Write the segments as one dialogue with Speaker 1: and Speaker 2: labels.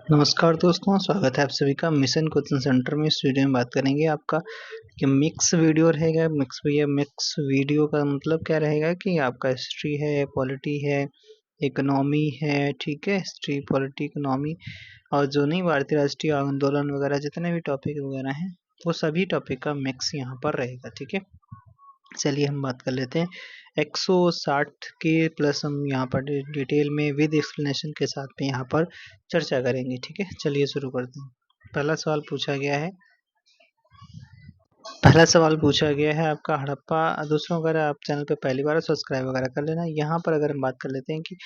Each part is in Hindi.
Speaker 1: नमस्कार दोस्तों, स्वागत है आप सभी का मिशन कोचिंग सेंटर में। इस वीडियो में बात करेंगे आपका कि मिक्स वीडियो रहेगा। मिक्स वीडियो का मतलब क्या रहेगा कि आपका हिस्ट्री है, पॉलिटी है, इकोनॉमी है, ठीक है। हिस्ट्री, पॉलिटी, इकोनॉमी और जो नहीं भारतीय राष्ट्रीय आंदोलन वगैरह जितने भी टॉपिक वगैरह हैं वो सभी टॉपिक का मिक्स यहाँ पर रहेगा, ठीक है। चलिए हम बात कर लेते हैं 160 के प्लस हम यहाँ पर डिटेल में विद एक्सप्लेनेशन के साथ में यहाँ पर चर्चा करेंगे, ठीक है। चलिए शुरू करते हैं। पहला सवाल पूछा गया है आपका हड़प्पा। दोस्तों अगर आप चैनल पे पहली बार सब्सक्राइब वगैरह कर लेना। यहाँ पर अगर हम बात कर लेते हैं कि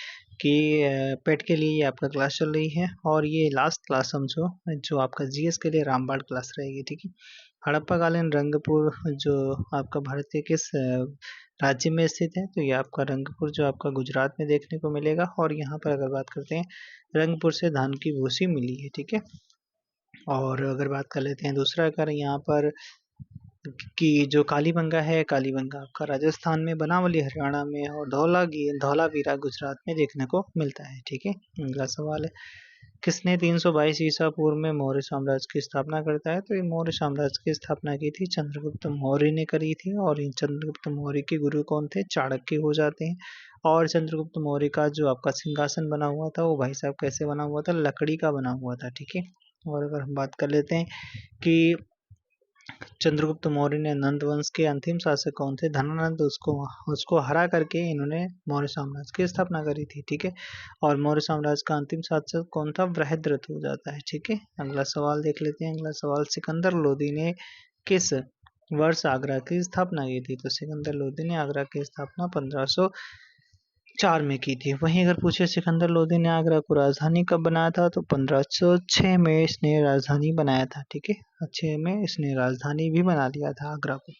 Speaker 1: पेट के लिए ये आपका क्लास चल रही है और ये लास्ट क्लास समझो जो आपका जीएस के लिए रामबाण क्लास रहेगी, ठीक है। हड़प्पा कालीन रंगपुर जो आपका भारत के किस राज्य में स्थित है, तो ये आपका रंगपुर जो आपका गुजरात में देखने को मिलेगा। और यहाँ पर अगर बात करते हैं रंगपुर से धान की भूसी मिली है, ठीक है। और अगर बात कर लेते हैं दूसरा, अगर यहाँ पर कि जो कालीबंगा है, कालीबंगा आपका राजस्थान में, बनावली हरियाणा में और धौलावीरा गुजरात में देखने को मिलता है, ठीक है। अगला सवाल है किसने 322 ईसा पूर्व में मौर्य साम्राज्य की स्थापना करता है, तो ये मौर्य साम्राज्य की स्थापना की थी चंद्रगुप्त मौर्य ने करी थी। और इन चंद्रगुप्त मौर्य के गुरु कौन थे? चाणक्य हो जाते हैं। और चंद्रगुप्त मौर्य का जो आपका सिंहासन बना हुआ था वो भाई साहब कैसे बना हुआ था? लकड़ी का बना हुआ था, ठीक है। और अगर हम बात कर लेते हैं कि चंद्रगुप्त मौर्य ने नंद वंश के अंतिम शासक कौन थे? धनानंद, उसको हरा करके इन्होंने मौर्य साम्राज्य की स्थापना करी थी, ठीक है। और मौर्य साम्राज्य का अंतिम शासक कौन था? बृहद्रथ हो जाता है, ठीक है। अगला सवाल देख लेते हैं। अगला सवाल सिकंदर लोदी ने किस वर्ष आगरा की स्थापना की थी? तो सिकंदर लोदी ने आगरा की स्थापना 1504 में की थी। वहीं अगर पूछे सिकंदर लोदी ने आगरा को राजधानी कब बनाया था, तो 1506 में इसने राजधानी बनाया था, ठीक है। 6 में इसने राजधानी भी बना लिया था आगरा को।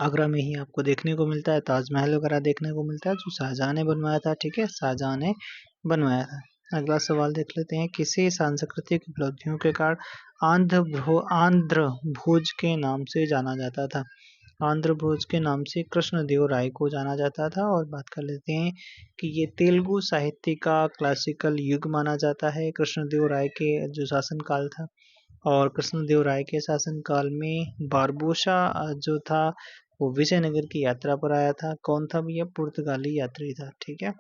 Speaker 1: आगरा में ही आपको देखने को मिलता है ताजमहल वगैरह देखने को मिलता है जो शाहजहां ने बनवाया था, ठीक है। शाहजहां ने बनवाया था। अगला सवाल देख लेते हैं किसी सांस्कृतिक उपलब्धियों के कारण आंध्र भोज के नाम से जाना जाता था? आंध्र भोज के नाम से कृष्णदेव राय को जाना जाता था। और बात कर लेते हैं कि ये तेलुगु साहित्य का क्लासिकल युग माना जाता है कृष्णदेव राय के जो शासनकाल था। और कृष्णदेव राय के शासनकाल में बारबोसा जो था वो विजयनगर की यात्रा पर आया था। कौन था भैया? पुर्तगाली यात्री था, ठीक है।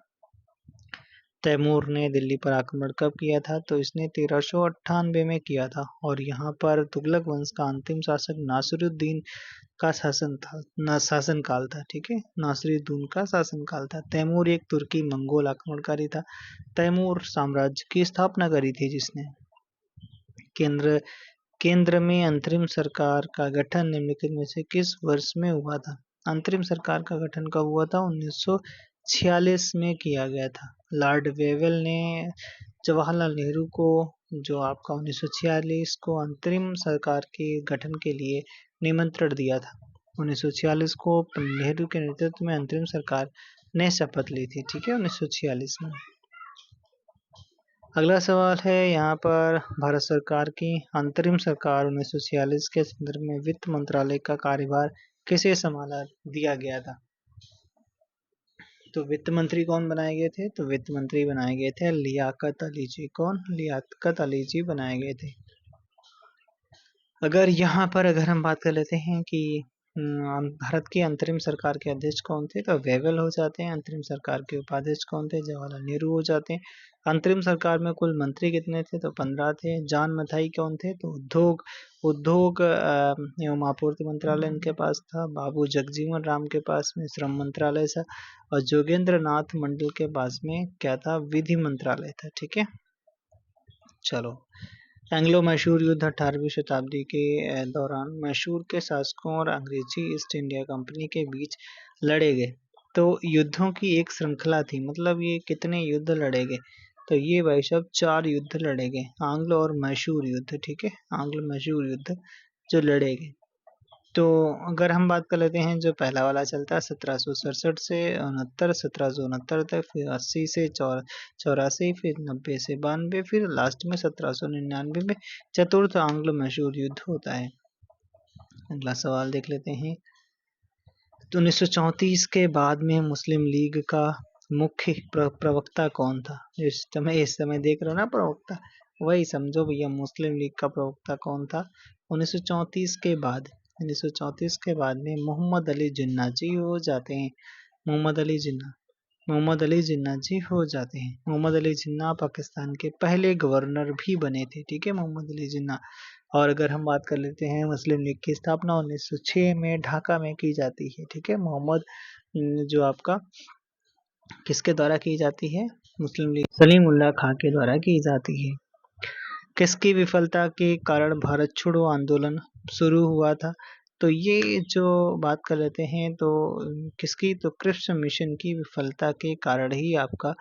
Speaker 1: तैमूर ने दिल्ली पर आक्रमण कब किया था? तो इसने 1398 में किया था। और यहाँ पर तुगलक वंश का अंतिम शासक नासिरुद्दीन का शासनकाल था, ठीक है। नासिरुद्दीन का शासनकाल था। तैमूर एक तुर्की मंगोल आक्रमणकारी था। तैमूर साम्राज्य की स्थापना करी थी जिसने। केंद्र केंद्र में अंतरिम सरकार का गठन निम्नलिखित में से किस वर्ष में हुआ था? अंतरिम सरकार का गठन कब हुआ था? 1946 में किया गया था। लॉर्ड वेवेल ने जवाहरलाल नेहरू को जो आपका 1946 को अंतरिम सरकार के गठन के लिए निमंत्रण दिया था। 1946 को नेहरू के नेतृत्व में अंतरिम सरकार ने शपथ ली थी, ठीक है, 1946 में। अगला सवाल है यहाँ पर भारत सरकार की अंतरिम सरकार 1946 के संदर्भ में वित्त मंत्रालय का कार्यभार किसे संभाला दिया गया था? तो वित्त मंत्री कौन बनाए गए थे? तो वित्त मंत्री बनाए गए थे लियाकत अली जी। कौन? लियाकत अली जी बनाए गए थे। अगर हम बात कर लेते हैं कि भारत की अंतरिम सरकार के अध्यक्ष कौन थे, तो वेवेल हो जाते हैं। अंतरिम सरकार के उपाध्यक्ष कौन थे? जवाहरलाल नेहरू हो जाते हैं। अंतरिम सरकार में कुल मंत्री कितने थे? तो 15 थे। जॉन मथाई कौन थे? तो उद्योग एवं आपूर्ति मंत्रालय इनके पास था। बाबू जगजीवन राम के पास में श्रम मंत्रालय था। और जोगेंद्र नाथ मंडल के पास में क्या था? विधि मंत्रालय था, ठीक है। चलो, एंग्लो मैसूर युद्ध 18वीं शताब्दी के दौरान मैसूर के शासकों और अंग्रेजी ईस्ट इंडिया कंपनी के बीच लड़े गए। तो युद्धों की एक श्रृंखला थी, मतलब ये कितने युद्ध लड़े गए? तो ये भाई साहब 4 युद्ध लड़े गए, आंग्ल और मैसूर युद्ध, ठीक है। आंग्ल मैसूर युद्ध जो लड़े गए। तो अगर हम बात कर लेते हैं जो पहला वाला चलता है 1767 से 69, 1769 तक, फिर 80 से 84, फिर 90 से 92, फिर लास्ट में 1799 में चतुर्थ आंग्ल मैसूर युद्ध होता है। अगला सवाल देख लेते हैं। तो 1934 के बाद में मुस्लिम लीग का मुख्य प्रवक्ता कौन था? इस समय देख रहे हो ना प्रवक्ता, वही समझो भैया मुस्लिम लीग का प्रवक्ता कौन था? 1934 के बाद, 1934 के बाद में मोहम्मद अली जिन्ना जी हो जाते हैं। मोहम्मद अली जिन्ना, मोहम्मद अली जिन्ना जी हो जाते हैं। मोहम्मद अली जिन्ना पाकिस्तान के पहले गवर्नर भी बने थे, ठीक है, मोहम्मद अली जिन्ना। और अगर हम बात कर लेते हैं मुस्लिम लीग की स्थापना 1906 में ढाका में की जाती है, ठीक है। मोहम्मद जो आपका किसके द्वारा की जाती है? मुस्लिम लीग सलीमुल्लाह खां के द्वारा की जाती है। किसकी विफलता के कारण भारत छोड़ो आंदोलन शुरू हुआ था? तो ये जो बात कर लेते हैं तो किसकी, तो क्रिप्स मिशन की विफलता के कारण ही आपका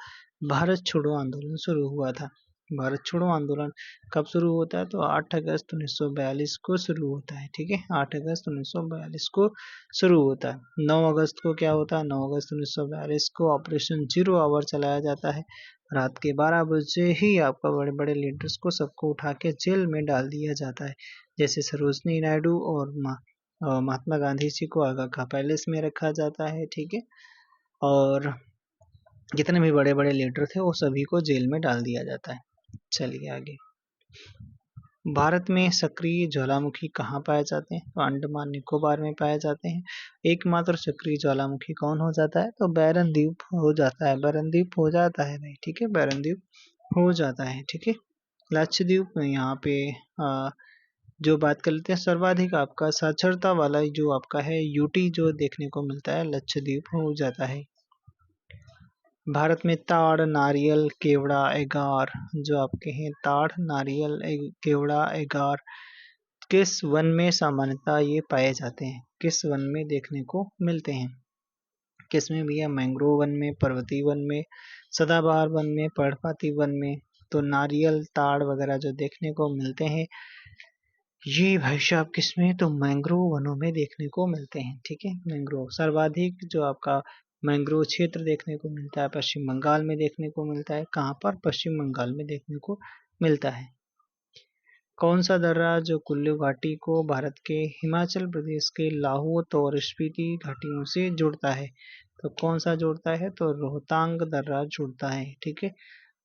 Speaker 1: भारत छोड़ो आंदोलन शुरू हुआ था। भारत छोड़ो आंदोलन कब शुरू होता है? तो 8 अगस्त 1942 को शुरू होता है, ठीक है, 8 अगस्त 1942 को शुरू होता है। 9 अगस्त को क्या होता है? 9 अगस्त 1942 को ऑपरेशन जीरो आवर चलाया जाता है। रात के 12 बजे ही आपका बड़े बड़े लीडर्स को सबको उठा के जेल में डाल दिया जाता है। जैसे सरोजनी नायडू और महात्मा गांधी जी को आगा का पैलेस में रखा जाता है, ठीक है। और जितने भी बड़े बड़े लीडर थे वो सभी को जेल में डाल दिया जाता है। चलिए आगे। भारत में सक्रिय ज्वालामुखी कहाँ पाए जाते हैं? तो अंडमान निकोबार में पाए जाते हैं। एकमात्र सक्रिय ज्वालामुखी कौन हो जाता है? तो बैरन द्वीप हो जाता है, बैरन द्वीप हो जाता है भाई, ठीक है, बैरन द्वीप हो जाता है, ठीक है। लक्षद्वीप में यहाँ पे जो बात कर लेते हैं सर्वाधिक आपका साक्षरता वाला जो आपका है यूटी जो देखने को मिलता है, लक्षद्वीप हो जाता है। भारत में ताड़, नारियल, केवड़ा, एगार जो आपके हैं, ताड़, नारियल, केवड़ा, एगार किस वन में सामान्यतः ये पाए जाते हैं? किस वन में देखने को मिलते हैं? किसमें भैया? मैंग्रोव वन में, पर्वतीय वन में, सदाबहार वन में, पर्णपाती वन में। तो नारियल, ताड़ वगैरह जो देखने को मिलते हैं ये भाई साहब किसमें? तो मैंग्रोव वनों में देखने को मिलते हैं, ठीक है। मैंग्रोव सर्वाधिक जो आपका मैंग्रोव क्षेत्र देखने को मिलता है पश्चिम बंगाल में देखने को मिलता है। कहाँ पर? पश्चिम बंगाल में देखने को मिलता है। कौन सा दर्रा जो कुल्लू घाटी को भारत के हिमाचल प्रदेश के लाहौल और स्पीति घाटियों से जोड़ता है? तो कौन सा जोड़ता है? तो रोहतांग दर्रा जोड़ता है, ठीक है।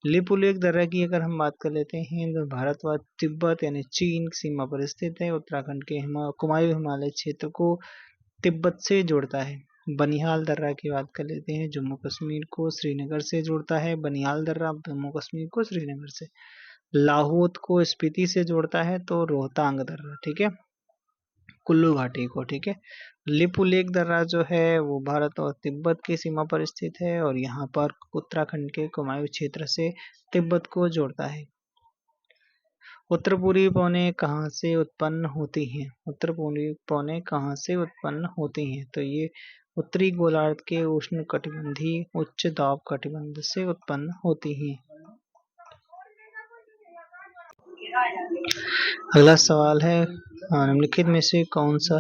Speaker 1: लिपुलेख दर्रा की अगर हम बात कर लेते हैं तो भारत व तिब्बत यानी चीन सीमा पर स्थित है। उत्तराखंड के कुमायूं हिमालय क्षेत्र को तिब्बत से जोड़ता है। बनिहाल दर्रा की बात कर लेते हैं, जम्मू कश्मीर को श्रीनगर से जोड़ता है। बनिहाल दर्रा जम्मू कश्मीर को श्रीनगर से। लाहौल को स्पीति से जोड़ता है तो रोहतांग दर्रा, ठीक है, कुल्लू घाटी को, ठीक है। लिपुलेख दर्रा जो है वो भारत और तिब्बत की सीमा पर स्थित है और यहाँ पर उत्तराखंड के कुमायूं क्षेत्र से तिब्बत को जोड़ता है। उत्तर पूर्वी पौने कहाँ से उत्पन्न होती हैं? उत्तर पूर्वी पौने कहाँ से उत्पन्न होती हैं? तो ये उत्तरी गोलार्ध के उष्णकटिबंधीय उच्च दाब कटिबंध से उत्पन्न होती हैं। अगला सवाल है निम्नलिखित में से कौन सा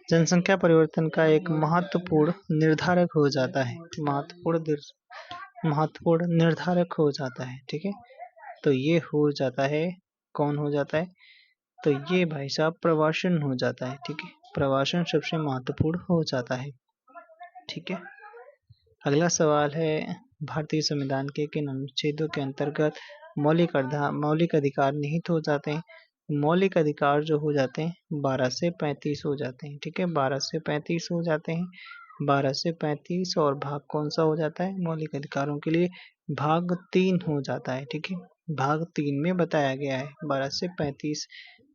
Speaker 1: जनसंख्या परिवर्तन का एक महत्वपूर्ण निर्धारक हो जाता है? महत्वपूर्ण निर्धारक हो जाता है, ठीक है। तो ये हो जाता है, कौन हो जाता है? तो ये भाई साहब प्रवासन हो जाता है, ठीक है, प्रवासन सबसे महत्वपूर्ण हो जाता है, ठीक है। अगला सवाल है भारतीय संविधान के किन अनुच्छेदों के अंतर्गत मौलिक अधिकार निहित हो जाते हैं? मौलिक अधिकार जो हो जाते हैं 12 से 35 हो जाते हैं, ठीक है, 12 से 35 हो जाते हैं, 12 से 35। और भाग कौन सा हो जाता है मौलिक अधिकारों के लिए? भाग 3 हो जाता है, ठीक है, भाग 3 में बताया गया है, 12 से 35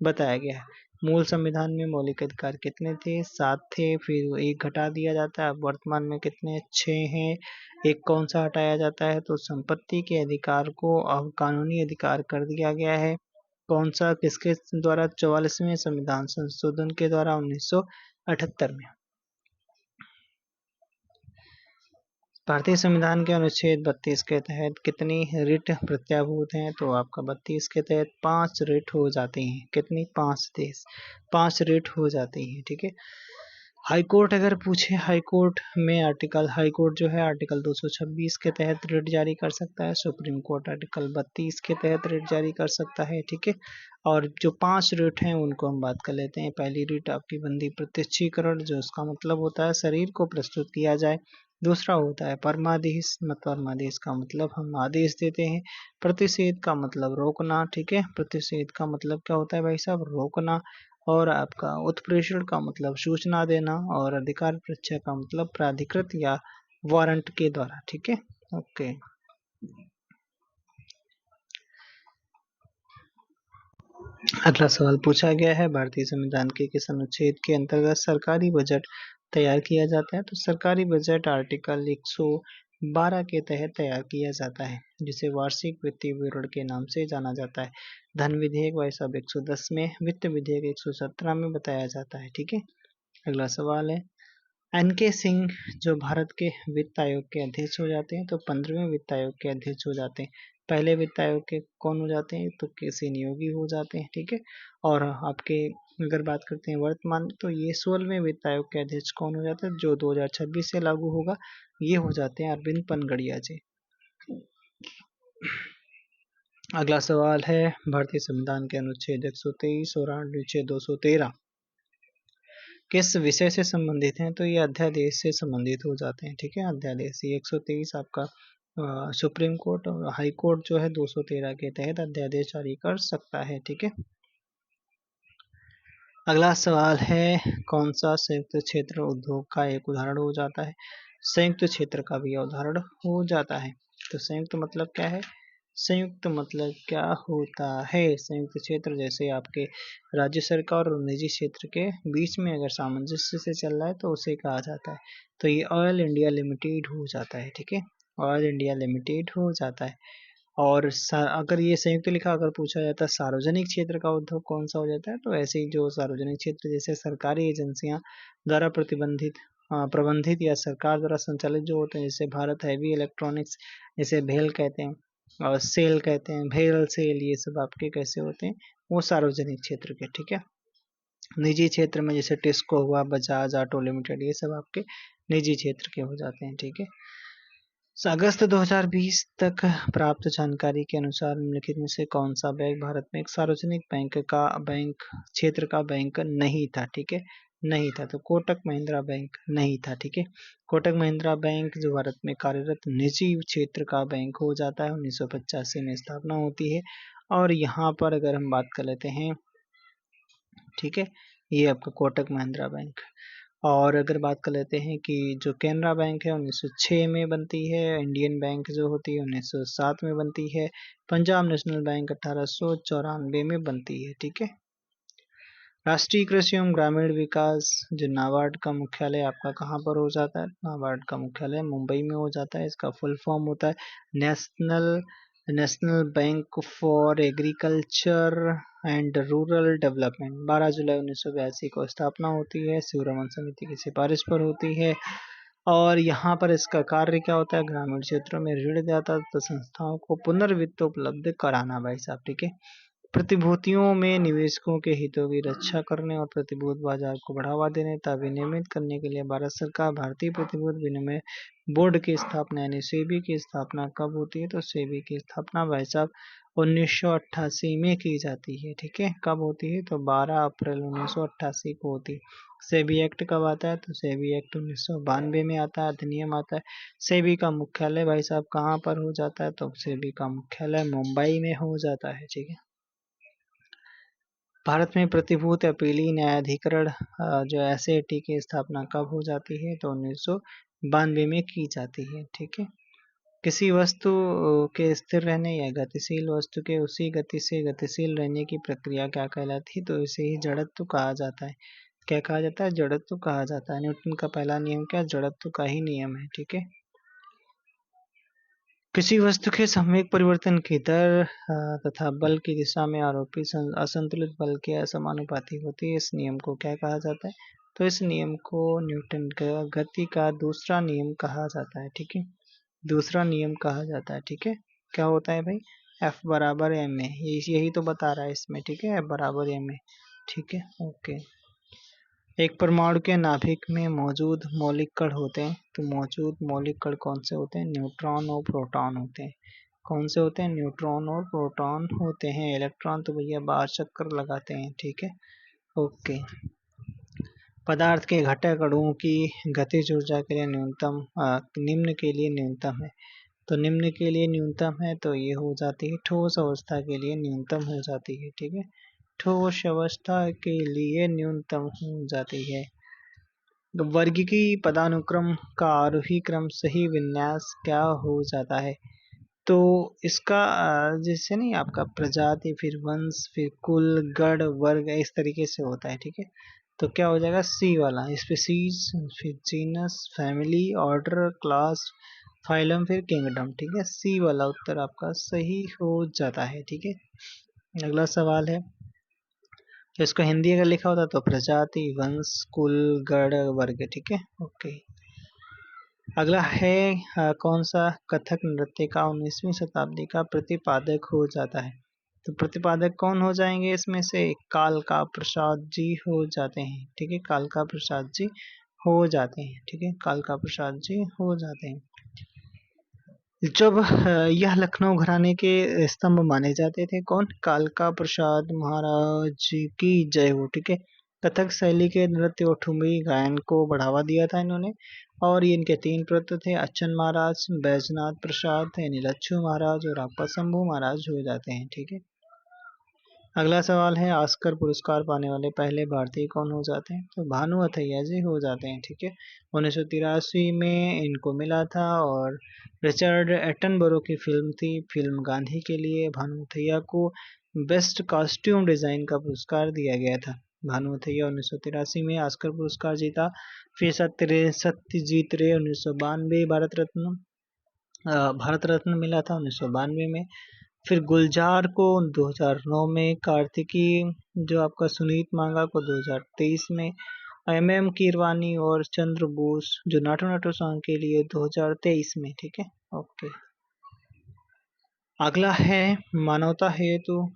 Speaker 1: बताया गया है। मूल संविधान में मौलिक अधिकार कितने थे? 7 थे, फिर एक घटा दिया जाता है, अब वर्तमान में कितने? 6 हैं। एक कौन सा हटाया जाता है? तो संपत्ति के अधिकार को अब कानूनी अधिकार कर दिया गया है। कौन सा? किसके द्वारा? 44वें संविधान संशोधन के द्वारा 1978 में। भारतीय संविधान के अनुच्छेद 32 के तहत कितनी रिट प्रत्याभूत हैं? तो आपका 32 के तहत 5 रिट हो जाती हैं। कितनी? 5 रिट हो जाती हैं, ठीक है। हाई कोर्ट अगर पूछे, हाई कोर्ट में हाई कोर्ट जो है आर्टिकल 226 के तहत रिट जारी कर सकता है। सुप्रीम कोर्ट आर्टिकल 32 के तहत रिट जारी कर सकता है, ठीक है। और जो 5 रिट हैं उनको हम बात कर लेते हैं। पहली रिट आपकी बंदी प्रत्यक्षीकरण, जो उसका मतलब होता है शरीर को प्रस्तुत किया जाए। दूसरा होता है परमादेश, परमादेश का मतलब हम आदेश देते हैं। प्रतिषेध का मतलब रोकना, ठीक है। प्रतिषेध का मतलब क्या होता है भाई साहब, रोकना। और आपका उत्प्रेषण का मतलब सूचना देना। और अधिकार परीक्षा का मतलब प्राधिकृत या वारंट के द्वारा, ठीक है। ओके, अगला सवाल पूछा गया है, भारतीय संविधान के किस अनुच्छेद के अंतर्गत सरकारी बजट तैयार किया जाता है। तो सरकारी बजट आर्टिकल 112 के तहत तैयार किया जाता है, जिसे वार्षिक वित्तीय विवरण के नाम से जाना जाता है। धन विधेयक भाई साहब 110 में, वित्त विधेयक 117 में बताया जाता है, ठीक है। अगला सवाल है, एन.के. सिंह जो भारत के वित्त आयोग के अध्यक्ष हो जाते हैं, तो 15वें वित्त आयोग के अध्यक्ष हो जाते हैं। पहले वित्त आयोग के कौन हो जाते हैं, तो के.सी. नियोगी हो जाते हैं, ठीक है। और आपके अगर बात करते हैं वर्तमान, तो ये 16वें वित्त आयोग के अध्यक्ष कौन हो जाते हैं, जो 2026 से लागू होगा, ये हो जाते हैं अरविंद पनगड़िया जी। अगला सवाल है, भारतीय संविधान के अनुच्छेद 123 और अनुच्छेद 213 किस विषय से संबंधित हैं, तो ये अध्यादेश से संबंधित हो जाते हैं, ठीक है। अध्यादेश ये 123 आपका सुप्रीम कोर्ट और हाई कोर्ट जो है 213 के तहत अध्यादेश जारी कर सकता है, ठीक है। अगला सवाल है, कौन सा संयुक्त क्षेत्र उद्योग का एक उदाहरण हो जाता है। संयुक्त क्षेत्र का भी उदाहरण हो जाता है। तो संयुक्त मतलब क्या है, संयुक्त मतलब क्या होता है, संयुक्त क्षेत्र जैसे आपके राज्य सरकार और निजी क्षेत्र के बीच में अगर सामंजस्य से चल रहा है तो उसे कहा जाता है। तो ये ऑयल इंडिया लिमिटेड हो जाता है, ठीक है। ऑयल इंडिया लिमिटेड हो जाता है। और अगर ये संयुक्त लिखा अगर पूछा जाता है सार्वजनिक क्षेत्र का उद्योग कौन सा हो जाता है, तो ऐसे ही जो सार्वजनिक क्षेत्र जैसे सरकारी एजेंसियां द्वारा प्रबंधित या सरकार द्वारा संचालित जो होते हैं, जैसे भारत हैवी इलेक्ट्रॉनिक्स, जैसे भेल कहते हैं और सेल कहते हैं, भेल सेल, ये सब आपके कैसे होते हैं, वो सार्वजनिक क्षेत्र के, ठीक है। निजी क्षेत्र में जैसे टिस्को हुआ, बजाज ऑटो लिमिटेड, ये सब आपके निजी क्षेत्र के हो जाते हैं, ठीक है। अगस्त 2020 तक प्राप्त जानकारी के अनुसार निम्नलिखित में से कौन सा बैंक भारत में एक सार्वजनिक बैंक क्षेत्र का बैंक नहीं था, ठीक है। नहीं था, तो कोटक महिंद्रा बैंक नहीं था, ठीक है। कोटक महिंद्रा बैंक जो भारत में कार्यरत निजी क्षेत्र का बैंक हो जाता है, 1985 में स्थापना होती है। और यहाँ पर अगर हम बात कर लेते हैं, ठीक है, ये आपका कोटक महिंद्रा बैंक। और अगर बात कर लेते हैं कि जो कैनरा बैंक है 1906 में बनती है, इंडियन बैंक जो होती है 1907 में बनती है, पंजाब नेशनल बैंक 1894 में बनती है, ठीक है। राष्ट्रीय कृषि एवं ग्रामीण विकास जो नाबार्ड का मुख्यालय आपका कहाँ पर हो जाता है, नाबार्ड का मुख्यालय मुंबई में हो जाता है। इसका फुल फॉर्म होता है national national bank for agriculture and rural development. 12 जुलाई 1982 को स्थापना होती है, शिवरमन समिति की सिफारिश पर होती है। और यहाँ पर इसका कार्य क्या होता है, ग्रामीण क्षेत्रों में ऋण दाता तो संस्थाओं को पुनर्वित्त उपलब्ध कराना भाई साहब, ठीक है। प्रतिभूतियों में निवेशकों के हितों की रक्षा करने और प्रतिभूति बाजार को बढ़ावा देने तथा विनियमित करने के लिए भारत सरकार भारतीय प्रतिभूति विनिमय बोर्ड की स्थापना यानी सेबी की स्थापना कब होती है, तो सेबी की स्थापना भाई साहब 1988 में की जाती है, ठीक है। कब होती है, तो 12 अप्रैल 1988 को होती है। सेबी एक्ट कब आता है, तो सेबी एक्ट 1992 में आता है, अधिनियम आता है। सेबी का मुख्यालय भाई साहब कहाँ पर हो जाता है, तो सेबी का मुख्यालय मुंबई में हो जाता है, ठीक है। भारत में प्रतिभूति अपीली न्यायाधिकरण जो एसएटी की स्थापना कब हो जाती है, तो 1992 में की जाती है, ठीक है। किसी वस्तु के स्थिर रहने या गतिशील वस्तु के उसी गति से गतिशील रहने की प्रक्रिया क्या कहलाती है, तो इसे ही जड़त्व कहा जाता है। क्या कहा जाता है, जड़त्व कहा जाता है। न्यूटन का पहला नियम क्या, जड़त्व का ही नियम है, ठीक है। किसी वस्तु के सामयिक परिवर्तन की दर तथा बल की दिशा में आरोपी असंतुलित बल के असमानुपाती होती है, इस नियम को क्या कहा जाता है, तो इस नियम को न्यूटन का गति का दूसरा नियम कहा जाता है, ठीक है। दूसरा नियम कहा जाता है, ठीक है। क्या होता है भाई, F बराबर एम ए, यही तो बता रहा है इसमें, ठीक है। F बराबर एम ए, ठीक है, ओके। एक परमाणु के नाभिक में मौजूद मौलिक कण होते हैं, तो मौजूद मौलिक कण कौन से होते हैं? न्यूट्रॉन और प्रोटॉन होते हैं। कौन से होते हैं? न्यूट्रॉन और प्रोटॉन होते हैं। इलेक्ट्रॉन तो भैया बाहर चक्कर लगाते हैं, ठीक है, ओके। पदार्थ के घटक अणुओं की गतिज ऊर्जा के लिए न्यूनतम निम्न के लिए न्यूनतम है, तो निम्न के लिए न्यूनतम है तो ये हो जाती है ठोस अवस्था के लिए न्यूनतम हो जाती है, ठीक है, ठोस अवस्था के लिए न्यूनतम हो जाती है। वर्गीकी पदानुक्रम का आरोही क्रम सही विन्यास क्या हो जाता है? तो इसका जैसे नहीं आपका प्रजाति, फिर वंश, फिर कुल, गण, वर्ग, इस तरीके से होता है, ठीक है। तो क्या हो जाएगा? सी वाला, स्पीसीज, फिर genus, family, order, class, phylum, फिर किंगडम, ठीक है। सी वाला उत्तर आपका सही हो जाता है, ठीक है। अगला सवाल है, तो इसको हिंदी अगर लिखा होता तो प्रजाति, वंश, कुल, गण, वर्ग, ठीक है, ओके। अगला है कौन सा कथक नृत्य का 19वीं शताब्दी का प्रतिपादक हो जाता है? तो प्रतिपादक कौन हो जाएंगे इसमें से? कालका प्रसाद जी हो जाते हैं, ठीक है, कालका प्रसाद जी हो जाते हैं, ठीक है, कालका प्रसाद जी हो जाते हैं। जब यह लखनऊ घराने के स्तंभ माने जाते थे, कौन? कालका प्रसाद महाराज जी की जय हो, ठीक है। कथक शैली के नृत्य और ठुमरी गायन को बढ़ावा दिया था इन्होंने, और ये इनके 3 पुत्र थे, अच्छन महाराज, बैजनाथ प्रसाद, यानी लच्छू महाराज, और आपका शंभू महाराज हो जाते हैं, ठीक है। अगला सवाल है, ऑस्कर पुरस्कार पाने वाले पहले भारतीय कौन हो जाते हैं? तो भानु अथैया जी हो जाते हैं, ठीक है। 1983 में इनको मिला था, और रिचर्ड एटनबरो की फिल्म थी, फिल्म गांधी के लिए भानु अथैया को बेस्ट कॉस्ट्यूम डिजाइन का पुरस्कार दिया गया था। भानु अथैया 1983 में ऑस्कर पुरस्कार जीता। फिर सत्यजीत रे 1992 भारत रत्न मिला था 1992 में। फिर गुलजार को 2009 में, कार्तिकी जो आपका सुनीत मांगा को 2023 में, एम कीरवानी और चंद्र बोस जो नाटू नाटू सॉन्ग के लिए 2023 में, ठीक है, ओके। अगला है, मानवता हेतु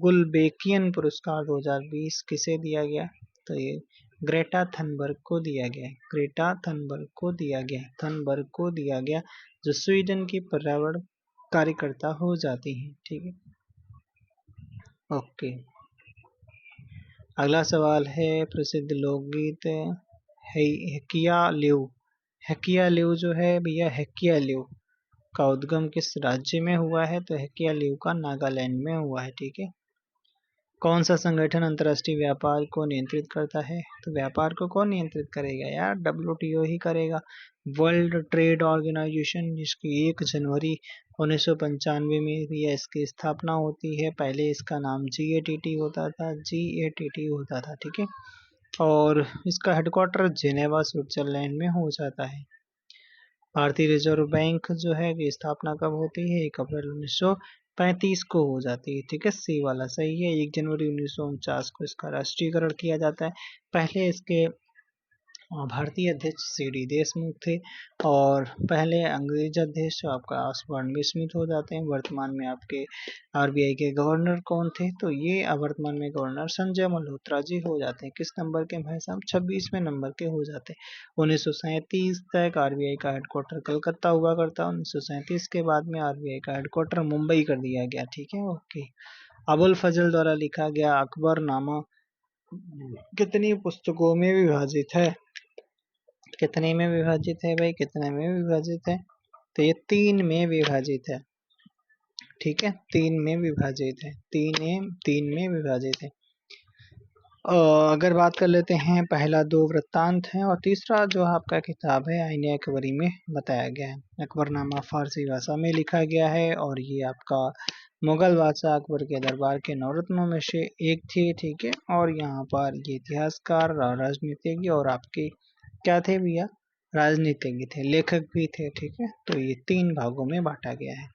Speaker 1: गुलबेकियन पुरस्कार 2020 किसे दिया गया? तो ये ग्रेटा थनबर्ग को दिया गया, ग्रेटा थनबर्ग को दिया गया, थनबर्ग को दिया गया, जो स्वीडन की पर्यावरण कार्यकर्ता हो जाती हैं, ठीक है, ओके। अगला सवाल है, प्रसिद्ध लोकगीत हेकिया लिऊ, हेकिया लिऊ जो है भैया, हेकिया लिऊ का उद्गम किस राज्य में हुआ है? तो हेकिया लिऊ का नागालैंड में हुआ है, ठीक है। कौन सा संगठन अंतर्राष्ट्रीय व्यापार को नियंत्रित करता है? तो व्यापार को कौन नियंत्रित करेगा यार? WTO ही करेगा, वर्ल्ड ट्रेड ऑर्गेनाइजेशन, जिसकी 1 जनवरी 1995 में भी इसकी स्थापना होती है। पहले इसका नाम GATT होता था, GATT होता था, ठीक है। और इसका हेडक्वार्टर जेनेवा स्विट्जरलैंड में हो जाता है। भारतीय रिजर्व बैंक जो है की स्थापना कब होती है? 1 अप्रैल 1935 को हो जाती है, ठीक है, सी वाला सही है। 1 जनवरी 1949 को इसका राष्ट्रीयकरण किया जाता है। पहले इसके भारतीय अध्यक्ष CD देशमुख थे, और पहले अंग्रेज अध्यक्ष आपका ऑस्बर्न स्मिथ हो जाते हैं। वर्तमान में आपके RBI के गवर्नर कौन थे? तो ये वर्तमान में गवर्नर संजय मल्होत्रा जी हो जाते हैं। किस नंबर के भाई साहब? 26वें नंबर के हो जाते हैं। 1937 तक RBI का हेडक्वार्टर कलकत्ता हुआ करता। 1937 के बाद में RBI का हेडक्वार्टर मुंबई कर दिया गया, ठीक है, ओके। अबुल फजल द्वारा लिखा गया अकबरनामा कितनी पुस्तकों में विभाजित है? कितने में विभाजित है भाई? कितने में विभाजित है? तो ये 3 में विभाजित है, ठीक है, 3 में विभाजित है, 3 में विभाजित है। अगर बात कर लेते हैं, पहला 2 वृत्तांत है, और तीसरा जो आपका किताब है आईने अकबरी में बताया गया है। अकबरनामा फारसी भाषा में लिखा गया है, और ये आपका मुगल बादशाह अकबर के दरबार के 9 रत्नों में से एक थी, ठीक है। और यहाँ पर ये इतिहासकार, राजनीतिज्ञ और आपके क्या थे भैया? राजनीतिज्ञ थे, लेखक भी थे, ठीक है। तो ये 3 भागों में बांटा गया है।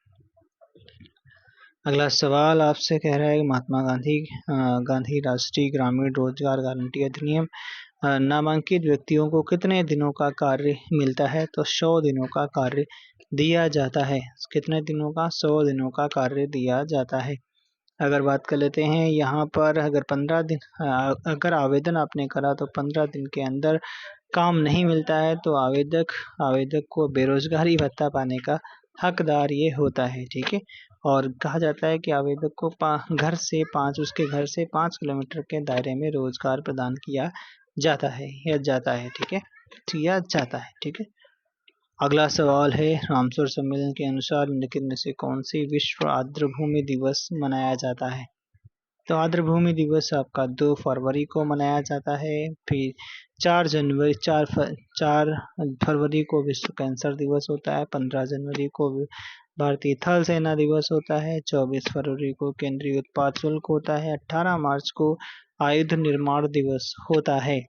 Speaker 1: अगला सवाल आपसे कह रहा है, महात्मा गांधी राष्ट्रीय ग्रामीण रोजगार गारंटी अधिनियम नामांकित व्यक्तियों को कितने दिनों का कार्य मिलता है? तो 100 दिनों का कार्य दिया जाता है। कितने दिनों का? 100 दिनों का कार्य दिया जाता है। अगर बात कर लेते हैं यहाँ पर, अगर 15 दिन अगर आवेदन आपने करा तो 15 दिन के अंदर काम नहीं मिलता है तो आवेदक को बेरोजगारी भत्ता पाने का हकदार ये होता है। ठीक है। और कहा जाता है कि आवेदक को उसके घर से 5 किलोमीटर के दायरे में रोजगार प्रदान किया जाता है। ठीक है। किया जाता है। ठीक है। अगला सवाल है, रामसर सम्मेलन के अनुसार निम्नलिखित में से कौन सी विश्व आर्द्रभूमि दिवस मनाया जाता है? तो आर्द्रभूमि दिवस आपका 2 फरवरी को मनाया जाता है। फिर 4 फरवरी को विश्व कैंसर दिवस होता है। 15 जनवरी को भारतीय थल सेना दिवस होता है। 24 फरवरी को केंद्रीय उत्पाद शुल्क होता है। 18 मार्च को आयुध निर्माण दिवस होता है।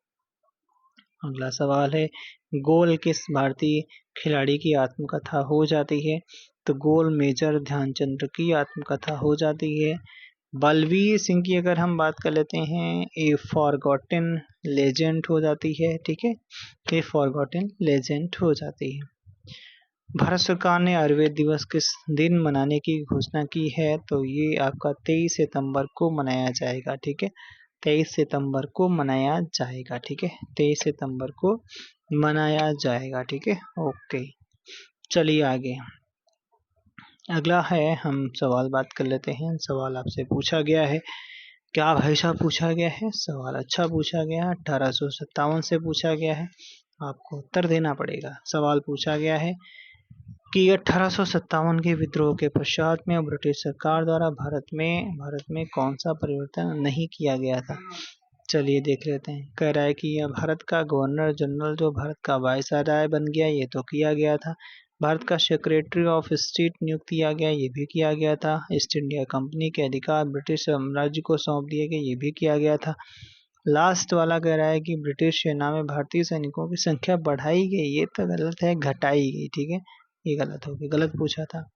Speaker 1: अगला सवाल है, गोल किस भारतीय खिलाड़ी की आत्मकथा हो जाती है? तो गोल मेजर ध्यानचंद्र की आत्मकथा हो जाती है। बलवीर सिंह की अगर हम बात कर लेते हैं, ए फॉरगॉटन लेजेंड हो जाती है। ठीक है। ए फॉरगॉटन लेजेंड हो जाती है। भारत सरकार ने आयुर्वेद दिवस किस दिन मनाने की घोषणा की है? तो ये आपका 23 सितंबर को मनाया जाएगा। ठीक है। 23 सितंबर को मनाया जाएगा। ठीक है। 23 सितंबर को मनाया जाएगा। ठीक है। ओके, चलिए आगे। अगला है, हम सवाल बात कर लेते हैं। सवाल आपसे पूछा गया है, क्या भाई साहब पूछा गया है? सवाल अच्छा पूछा गया है, 1857 से पूछा गया है, आपको उत्तर देना पड़ेगा। सवाल पूछा गया है कि 1857 के विद्रोह के पश्चात में ब्रिटिश सरकार द्वारा भारत में कौन सा परिवर्तन नहीं किया गया था? चलिए देख लेते हैं। कह रहा है कि यह भारत का गवर्नर जनरल जो भारत का वायसराय बन गया, ये तो किया गया था। भारत का सेक्रेटरी ऑफ स्टेट नियुक्त किया गया, ये भी किया गया था। ईस्ट इंडिया कंपनी के अधिकार ब्रिटिश साम्राज्य को सौंप दिए गए, ये भी किया गया था। लास्ट वाला कह रहा है कि ब्रिटिश सेना में भारतीय सैनिकों की संख्या बढ़ाई गई, ये तो गलत है, घटाई गई। ठीक है, ये गलत हो गया, गलत पूछा था।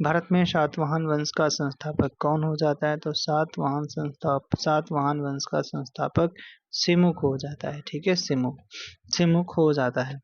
Speaker 1: भारत में सातवाहन वंश का संस्थापक कौन हो जाता है? तो सातवाहन वंश का संस्थापक सिमुक हो जाता है। ठीक है, सिमुक हो जाता है।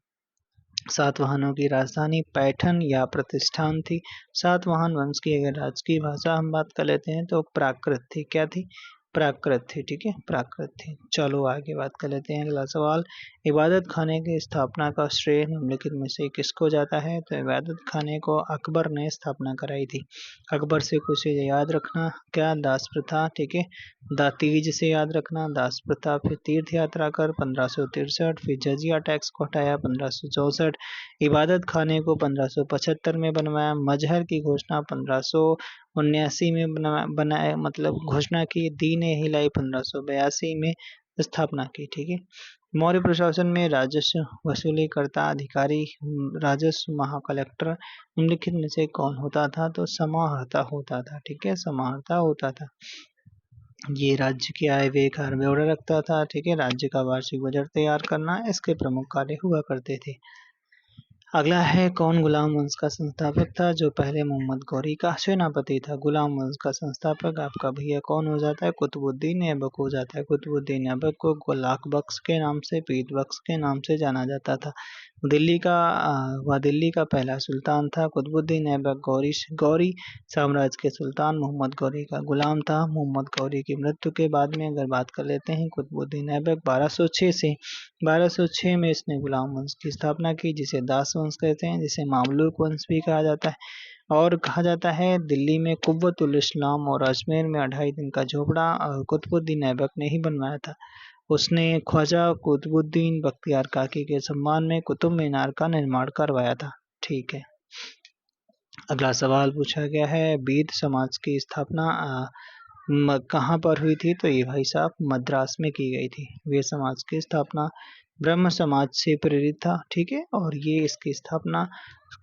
Speaker 1: सातवाहनों की राजधानी पैठन या प्रतिष्ठान थी। सातवाहन वंश की अगर राजकीय भाषा हम बात कर लेते हैं तो प्राकृत थी। क्या थी? प्राकृत थी। ठीक है, प्राकृत थी। चलो आगे बात कर लेते हैं। अगला सवाल, इबादत खाने की स्थापना का श्रेय निम्नलिखित में से किसको जाता है? तो इबादत खाने को अकबर ने स्थापना कराई थी। अकबर से कुछ याद रखना, क्या? दास प्रथा। ठीक है, दातीज से याद रखना, दास प्रथा। फिर तीर्थ यात्रा कर 1563, फिर जजिया टैक्स को हटाया 1564, इबादत खाने को 1575 में बनवाया, मजहर की घोषणा 1579 में बनाया, मतलब घोषणा की, दीन ए हिलाई 1582 में स्थापना की। ठीक है। मौर्य प्रशासन में राजस्व वसूली करता अधिकारी, राजस्व महाकलेक्टर निम्नलिखित में से कौन होता था? तो समाहर्ता होता था। ठीक है, समाहर्ता होता था। ये राज्य की आय व्यय का ब्यौरा रखता था। ठीक है, राज्य का वार्षिक बजट तैयार करना इसके प्रमुख कार्य हुआ करते थे। अगला है, कौन गुलाम वंश का संस्थापक था? जो पहले मोहम्मद गौरी का सेनापति था। गुलाम वंश का संस्थापक आपका भैया कौन हो जाता है? कुतुबुद्दीन ऐबक हो जाता है। कुतुबुद्दीन ऐबक को गुलाक बख्श के नाम से, पीर बख्श के नाम से जाना जाता था। वह दिल्ली का पहला सुल्तान था। कुतुबुद्दीन ऐबक गौरी साम्राज्य के सुल्तान मोहम्मद गौरी का गुलाम था। मोहम्मद गौरी की मृत्यु के बाद में अगर बात कर लेते हैं, कुतुबुद्दीन ऐबक 1206 में इसने गुलाम वंश की स्थापना की, जिसे दास वंश कहते हैं, जिसे मामलूक वंश भी कहा जाता है। और कहा जाता है दिल्ली में कुव्वतुल इस्लाम और अजमेर में 2.5 दिन का झोपड़ा कुतुबुद्दीन ऐबक ने ही बनवाया था। उसने ख्वाजा कुतुबुद्दीन बख्तियार काकी के सम्मान में कुतुब मीनार का निर्माण करवाया था। ठीक है। अगला सवाल पूछा गया है, बीद समाज की स्थापना कहाँ पर हुई थी? तो ये भाई साहब मद्रास में की गई थी। वे समाज की स्थापना ब्रह्म समाज से प्रेरित था। ठीक है, और ये इसकी स्थापना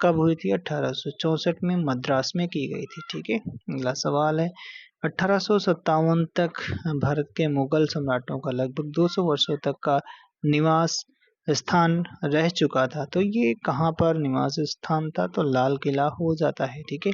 Speaker 1: कब हुई थी? 1864 में मद्रास में की गई थी। ठीक है। अगला सवाल है, 1857 तक भारत के मुगल सम्राटों का लगभग 200 वर्षों तक का निवास स्थान रह चुका था। तो ये कहाँ पर निवास स्थान था? तो लाल किला हो जाता है। ठीक है,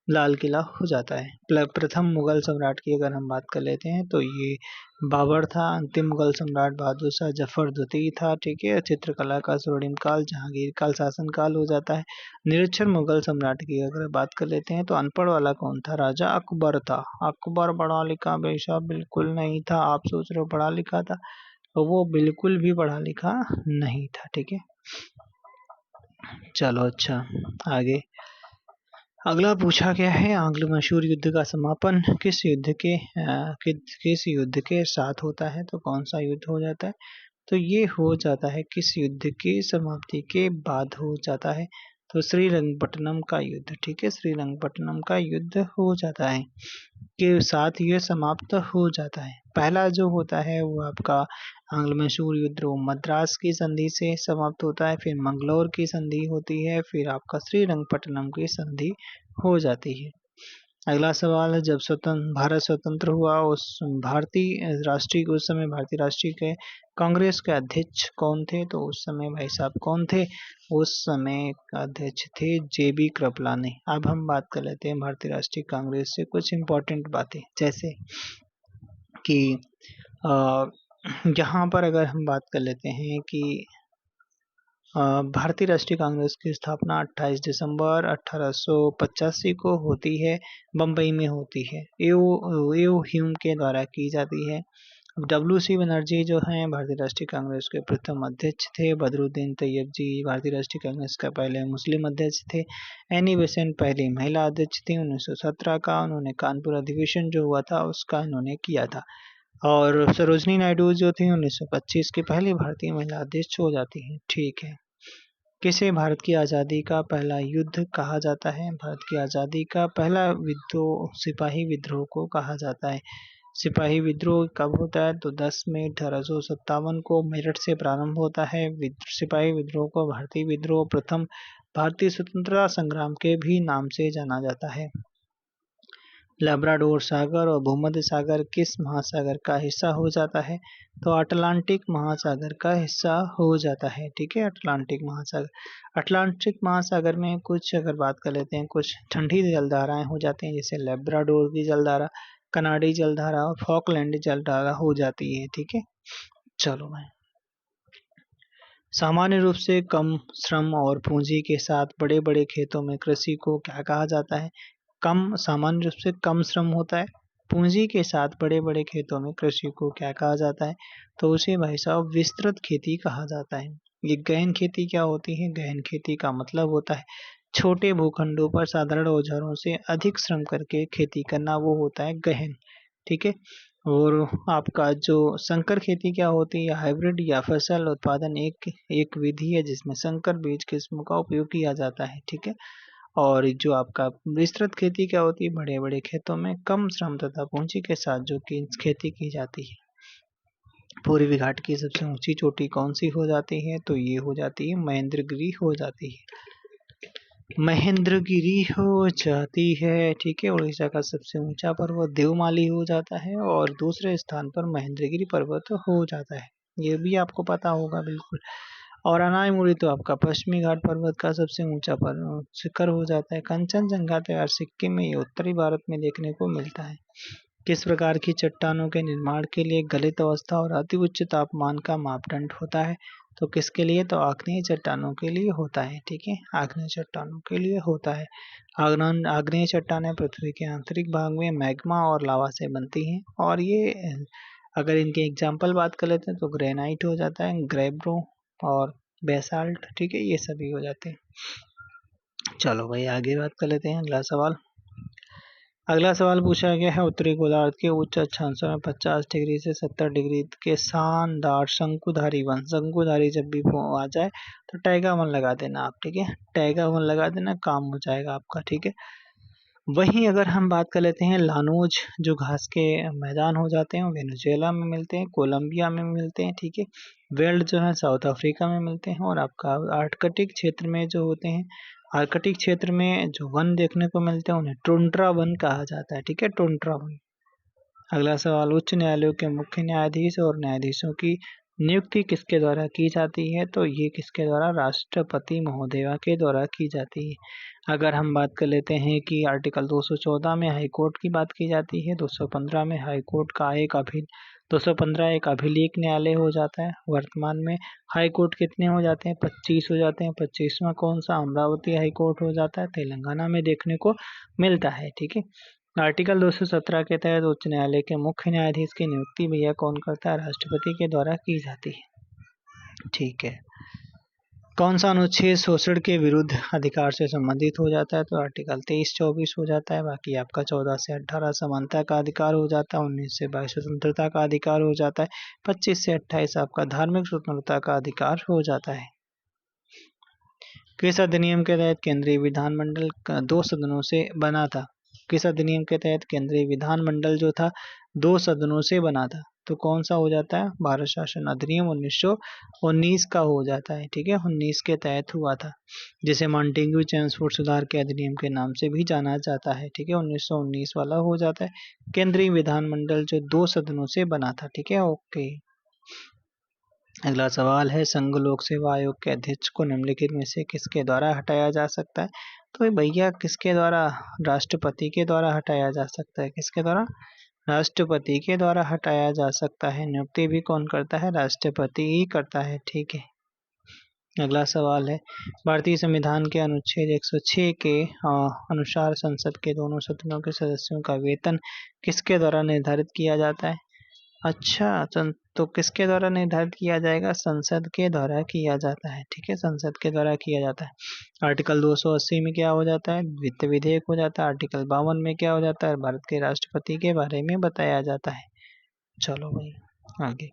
Speaker 1: लाल किला हो जाता है। प्रथम मुगल सम्राट की अगर हम बात कर लेते हैं तो ये बाबर था। अंतिम मुगल सम्राट बहादुर शाह जफर द्वितीय था। ठीक है। चित्रकला का स्वर्णिम काल जहांगीर काल शासन काल हो जाता है। निरक्षर मुगल सम्राट की अगर बात कर लेते हैं तो अनपढ़ वाला कौन था? राजा अकबर था। अकबर पढ़ा लिखा बेशक बिल्कुल नहीं था। आप सोच रहे हो पढ़ा लिखा था, तो वो बिल्कुल भी पढ़ा लिखा नहीं था। ठीक है। चलो अच्छा, आगे अगला पूछा गया है, आंग्ल मशहूर युद्ध का समापन किस युद्ध के किस युद्ध के साथ होता है? तो कौन सा युद्ध हो जाता है? तो ये हो जाता है किस युद्ध की समाप्ति के बाद हो जाता है? तो श्रीरंगपट्टनम का युद्ध। ठीक है। श्रीरंगपट्टनम का युद्ध हो जाता है के साथ ये समाप्त हो जाता है। पहला जो होता है वो आपका आंग्ल मशहूर युद्ध वो मद्रास की संधि से समाप्त होता है, फिर मंगलौर की संधि होती है, फिर आपका श्रीरंगपट्टनम की संधि हो जाती है। अगला सवाल है, जब भारत स्वतंत्र हुआ उस उस समय भारतीय राष्ट्रीय के कांग्रेस के अध्यक्ष कौन थे? तो उस समय भाई साहब कौन थे? उस समय अध्यक्ष थे JB कृपलानी। अब हम बात कर लेते हैं भारतीय राष्ट्रीय कांग्रेस से कुछ इम्पोर्टेंट बातें, जैसे कि यहाँ पर अगर हम बात कर लेते हैं कि भारतीय राष्ट्रीय कांग्रेस की स्थापना 28 दिसंबर 1885 को होती है, बम्बई में होती है। एओ ह्यूम के द्वारा की जाती है। WC बनर्जी जो हैं भारतीय राष्ट्रीय कांग्रेस के प्रथम अध्यक्ष थे। बदरुद्दीन तैयब जी भारतीय राष्ट्रीय कांग्रेस का पहले मुस्लिम अध्यक्ष थे। एनी बेसेंट पहली महिला अध्यक्ष थी 1917 का। उन्होंने कानपुर अधिवेशन जो हुआ था उसका इन्होंने किया था। और सरोजनी नायडू जो थी 1925 की पहली भारतीय महिला अध्यक्ष हो जाती है। ठीक है। किसे भारत की आज़ादी का पहला युद्ध कहा जाता है? भारत की आज़ादी का पहला विद्रोह सिपाही विद्रोह को कहा जाता है। सिपाही विद्रोह कब होता है? तो 10 मई 1857 को मेरठ से प्रारंभ होता है। सिपाही विद्रोह को भारतीय विद्रोह, प्रथम भारतीय स्वतंत्रता संग्राम के भी नाम से जाना जाता है। लैब्राडोर सागर और भूमध्य सागर किस महासागर का हिस्सा हो जाता है? तो अटलांटिक महासागर का हिस्सा हो जाता है। ठीक है। अटलांटिक महासागर में कुछ अगर बात कर लेते हैं, कुछ ठंडी जलधाराएं हो जाती हैं, जैसे लैब्राडोर की जलधारा, कनाडी जलधारा और फॉकलैंड जलधारा हो जाती है। ठीक है। चलो भाई, सामान्य रूप से कम श्रम और पूंजी के साथ बड़े बड़े खेतों में कृषि को क्या कहा जाता है? सामान्य रूप से कम श्रम होता है, पूंजी के साथ बड़े बड़े खेतों में कृषि को क्या कहा जाता है? तो उसे भाई साहब विस्तृत खेती कहा जाता है। ये गहन खेती क्या होती है? गहन खेती का मतलब होता है छोटे भूखंडों पर साधारण औजारों से अधिक श्रम करके खेती करना, वो होता है गहन। ठीक है। और आपका जो संकर खेती क्या होती है? हाइब्रिड या फसल उत्पादन एक विधि है जिसमें संकर बीज किस्मों का उपयोग किया जाता है। ठीक है। और जो आपका विस्तृत खेती क्या होती है? बड़े बड़े खेतों में कम श्रम तथा पूंजी के साथ जो कि खेती की जाती है। पूर्वी घाट की सबसे ऊंची चोटी कौन सी हो जाती है? तो ये हो जाती है महेंद्रगिरी हो जाती है। महेंद्रगिरी हो जाती है। ठीक है। उड़ीसा का सबसे ऊंचा पर्वत देवमाली हो जाता है और दूसरे स्थान पर महेंद्रगिरी पर्वत हो जाता है। ये भी आपको पता होगा बिल्कुल। और अनायमुड़ी तो आपका पश्चिमी घाट पर्वत का सबसे ऊंचा शिखर हो जाता है। कंचनजंगा तो यार सिक्किम में, उत्तरी भारत में देखने को मिलता है। किस प्रकार की चट्टानों के निर्माण के लिए गलित अवस्था और अति उच्च तापमान का मापदंड होता है? तो किसके लिए? तो आग्नेय चट्टानों के लिए होता है। ठीक है। आग्नेय चट्टानों के लिए होता है। आग्नेय चट्टानें पृथ्वी के आंतरिक भाग में मैग्मा और लावा से बनती हैं। और ये अगर इनके एग्जाम्पल बात कर लेते हैं तो ग्रेनाइट हो जाता है, ग्रेब्रो और बेसाल्ट। ठीक है। ये सभी हो जाते हैं। चलो भाई, आगे बात कर लेते हैं। अगला सवाल पूछा गया है, उत्तरी गोलार्ध के उच्च अक्षांशों में 50 डिग्री से 70 डिग्री के शानदार शंकुधारी वन, शंकुधारी जब भी आ जाए तो टैगा वन लगा देना आप। ठीक है। टैगा वन लगा देना, काम हो जाएगा आपका। ठीक है। वहीं अगर हम बात कर लेते हैं लानोज, जो घास के मैदान हो जाते हैं, वेनेजुएला में मिलते हैं, कोलंबिया में मिलते हैं। ठीक है। वेल्ड जो है साउथ अफ्रीका में मिलते हैं। और आपका आर्कटिक क्षेत्र में जो होते हैं, आर्कटिक क्षेत्र में जो वन देखने को मिलते हैं उन्हें टुंड्रा वन कहा जाता है। ठीक है। Tundra one. अगला सवाल, उच्च न्यायालयों के मुख्य न्यायाधीश और न्यायाधीशों की नियुक्ति किसके द्वारा की जाती है? तो ये किसके द्वारा? राष्ट्रपति महोदया के द्वारा की जाती है। अगर हम बात कर लेते हैं कि आर्टिकल 214 में हाई कोर्ट की बात की जाती है, 215 में हाई कोर्ट का 215 एक अभिलेख न्यायालय हो जाता है। वर्तमान में हाई कोर्ट कितने हो जाते हैं? 25 हो जाते हैं। 25वां कौन सा? अमरावती हाई कोर्ट हो जाता है, तेलंगाना में देखने को मिलता है। ठीक है। आर्टिकल 217 के तहत उच्च न्यायालय के मुख्य न्यायाधीश की नियुक्ति भैया कौन करता है? राष्ट्रपति के द्वारा की जाती है। ठीक है। कौन सा अनुच्छेद शोषण के विरुद्ध अधिकार से संबंधित हो जाता है? तो आर्टिकल 23-24 हो जाता है। बाकी आपका 14 से 18 समानता का अधिकार हो जाता है। 19 से 22 स्वतंत्रता का अधिकार हो जाता है। 25 से 28 आपका धार्मिक स्वतंत्रता का अधिकार हो जाता है। किस अधिनियम के तहत केंद्रीय विधानमंडल 2 सदनों से बना था? किस अधिनियम के तहत केंद्रीय विधानमंडल जो था 2 सदनों से बना था? तो कौन सा हो जाता है? भारत शासन अधिनियम 1919 का हो जाता है। ठीक है, 19 के तहत हुआ था, जिसे मॉन्टेग्यू चेम्सफोर्ड सुधार के अधिनियम के नाम से भी जाना जाता है। ठीक है, 1919 वाला हो जाता है। केंद्रीय विधानमंडल जो 2 सदनों से बना था। ठीक है, ओके। अगला सवाल है, संघ लोक सेवा आयोग के अध्यक्ष को निम्नलिखित में से किसके द्वारा हटाया जा सकता है? तो भैया किसके द्वारा? राष्ट्रपति के द्वारा हटाया जा सकता है। किसके द्वारा? राष्ट्रपति के द्वारा हटाया जा सकता है। नियुक्ति भी कौन करता है? राष्ट्रपति ही करता है। ठीक है। अगला सवाल है, भारतीय संविधान के अनुच्छेद 106 के अनुसार संसद के दोनों सदनों के सदस्यों का वेतन किसके द्वारा निर्धारित किया जाता है? अच्छा, तो किसके द्वारा निर्धारित किया जाएगा? संसद के द्वारा किया जाता है। ठीक है, संसद के द्वारा किया जाता है। आर्टिकल 280 में क्या हो जाता है? वित्त विधेयक हो जाता है। आर्टिकल 52 में क्या हो जाता है? भारत के राष्ट्रपति के बारे में बताया जाता है। चलो भाई आगे।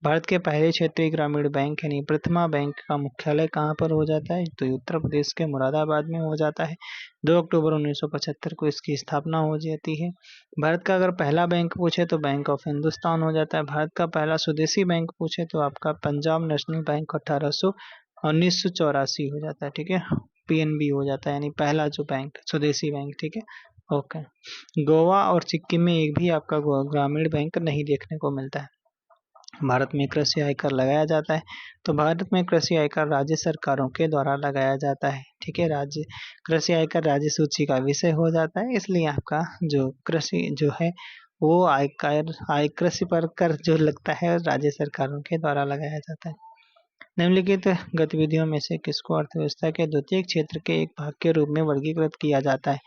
Speaker 1: भारत के पहले क्षेत्रीय ग्रामीण बैंक यानी प्रथमा बैंक का मुख्यालय कहाँ पर हो जाता है? तो उत्तर प्रदेश के मुरादाबाद में हो जाता है। 2 अक्टूबर 1975 को इसकी स्थापना हो जाती है। भारत का अगर पहला बैंक पूछे तो बैंक ऑफ हिंदुस्तान हो जाता है। भारत का पहला स्वदेशी बैंक पूछे तो आपका पंजाब नेशनल बैंक 1984 हो जाता है। ठीक है, पीएनबी हो जाता है, यानी पहला जो बैंक स्वदेशी बैंक। ठीक है, ओके। गोवा और सिक्किम में एक भी आपका ग्रामीण बैंक नहीं देखने को मिलता है। भारत में कृषि आयकर लगाया जाता है, तो भारत में कृषि आयकर राज्य सरकारों के द्वारा लगाया जाता है। ठीक है, राज्य कृषि आयकर राज्य सूची का विषय हो जाता है, इसलिए आपका जो कृषि जो है वो कृषि पर कर जो लगता है राज्य सरकारों के द्वारा लगाया जाता है। निम्नलिखित गतिविधियों में से किसको अर्थव्यवस्था के द्वितीय क्षेत्र के एक भाग के रूप में वर्गीकृत किया जाता है?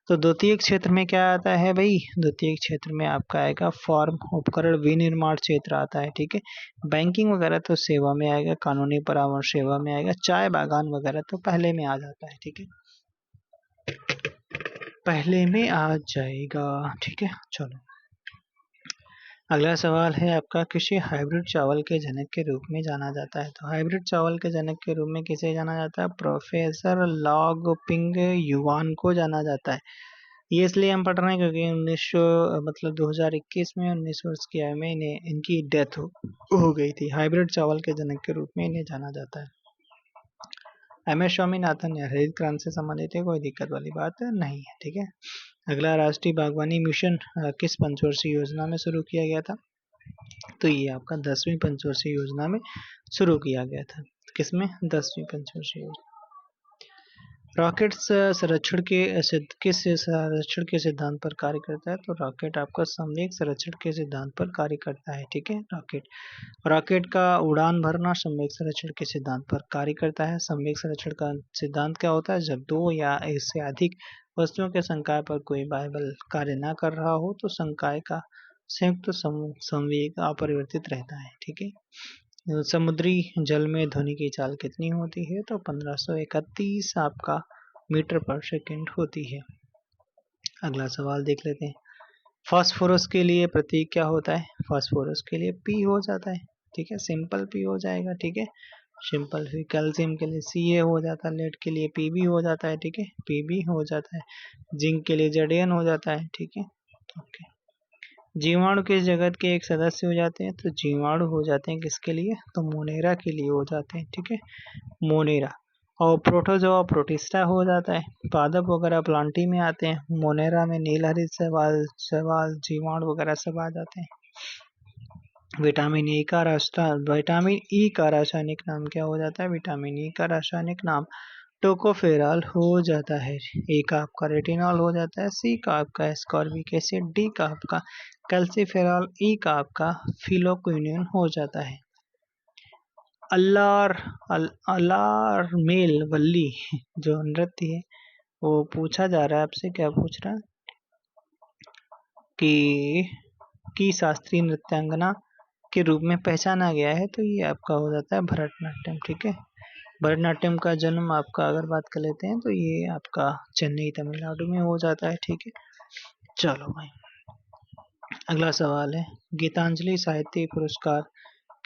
Speaker 1: तो द्वितीय क्षेत्र में क्या आता है भाई? द्वितीय क्षेत्र में आपका आएगा फॉर्म, उपकरण, विनिर्माण क्षेत्र आता है। ठीक है, बैंकिंग वगैरह तो सेवा में आएगा, कानूनी परामर्श सेवा में आएगा, चाय बागान वगैरह तो पहले में आ जाता है। ठीक है, पहले में आ जाएगा। ठीक है, चलो अगला सवाल है आपका, किसे हाइब्रिड चावल के जनक के रूप में जाना जाता है? तो हाइब्रिड चावल के जनक के रूप में किसे जाना जाता है? प्रोफेसर लॉन्ग पिंग युवान को जाना जाता है। ये इसलिए हम पढ़ रहे हैं क्योंकि 2021 में 19 वर्ष की आयु में इनकी डेथ हो गई थी। हाइब्रिड चावल के जनक के रूप में इन्हें जाना जाता है। MS स्वामीनाथन या हरित क्रांति से संबंधित है, कोई दिक्कत वाली बात नहीं है। ठीक है, अगला, राष्ट्रीय बागवानी मिशन किस पंचवर्षीय योजना में शुरू किया गया था? तो ये आपका 10वीं पंचवर्षीय योजना में शुरू किया गया था। किसमें? 10वीं पंचवर्षीय योजना। रॉकेट संरक्षण के किस संरक्षण के सिद्धांत पर कार्य करता है? तो रॉकेट आपका संवेग संरक्षण के सिद्धांत पर कार्य करता है। ठीक है, रॉकेट का उड़ान भरना संवेग संरक्षण के सिद्धांत पर कार्य करता है। संवेग संरक्षण का सिद्धांत क्या होता है? जब 2 या इससे अधिक वस्तुओं के संकाय पर कोई बाह्य कार्य न कर रहा हो तो संकाय का संयुक्त संवेग अपरिवर्तित रहता है। ठीक है, समुद्री जल में ध्वनि की चाल कितनी होती है? तो 1531 आपका मीटर पर सेकंड होती है। अगला सवाल देख लेते हैं, फास्फोरस के लिए प्रतीक क्या होता है? फास्फोरस के लिए P हो जाता है। ठीक है, सिंपल P हो जाएगा। ठीक है, सिंपल फिर कैल्शियम के लिए Ca हो जाता है, लेड के लिए Pb हो जाता है। ठीक है, Pb हो जाता है, जिंक के लिए Zn हो जाता है। ठीक है, ओके। जीवाणु किस जगत के एक सदस्य हो जाते हैं? तो जीवाणु हो जाते हैं किसके लिए? तो मोनेरा के लिए हो जाते हैं। ठीक है, मोनेरा। और प्रोटोजोआ प्रोटिस्टा हो जाता है। पादप वगैरह प्लांटी में आते हैं। मोनेरा में नीलहरित शैवाल जीवाणु वगैरह सब आ जाते हैं। विटामिन ई का रासायनिक नाम क्या हो जाता है? विटामिन ई का रासायनिक नाम टोकोफेरॉल हो जाता है। ए का आपका रेटिनॉल हो जाता है, सी का आपका एस्कॉर्बिक एसिड, डी का आपका कैल्सीफेरॉल, ई का आपका फिलोक्विनोन हो जाता है। अलार्मेल वल्ली जो नृत्य है वो पूछा जा रहा है आपसे, क्या पूछ रहा है कि शास्त्रीय नृत्यांगना के रूप में पहचाना गया है, तो ये आपका हो जाता है भरतनाट्यम। ठीक है, भरतनाट्यम का जन्म आपका अगर बात कर लेते हैं तो ये आपका चेन्नई तमिलनाडु में हो जाता है। ठीक है, चलो भाई अगला सवाल है, गीतांजलि साहित्य पुरस्कार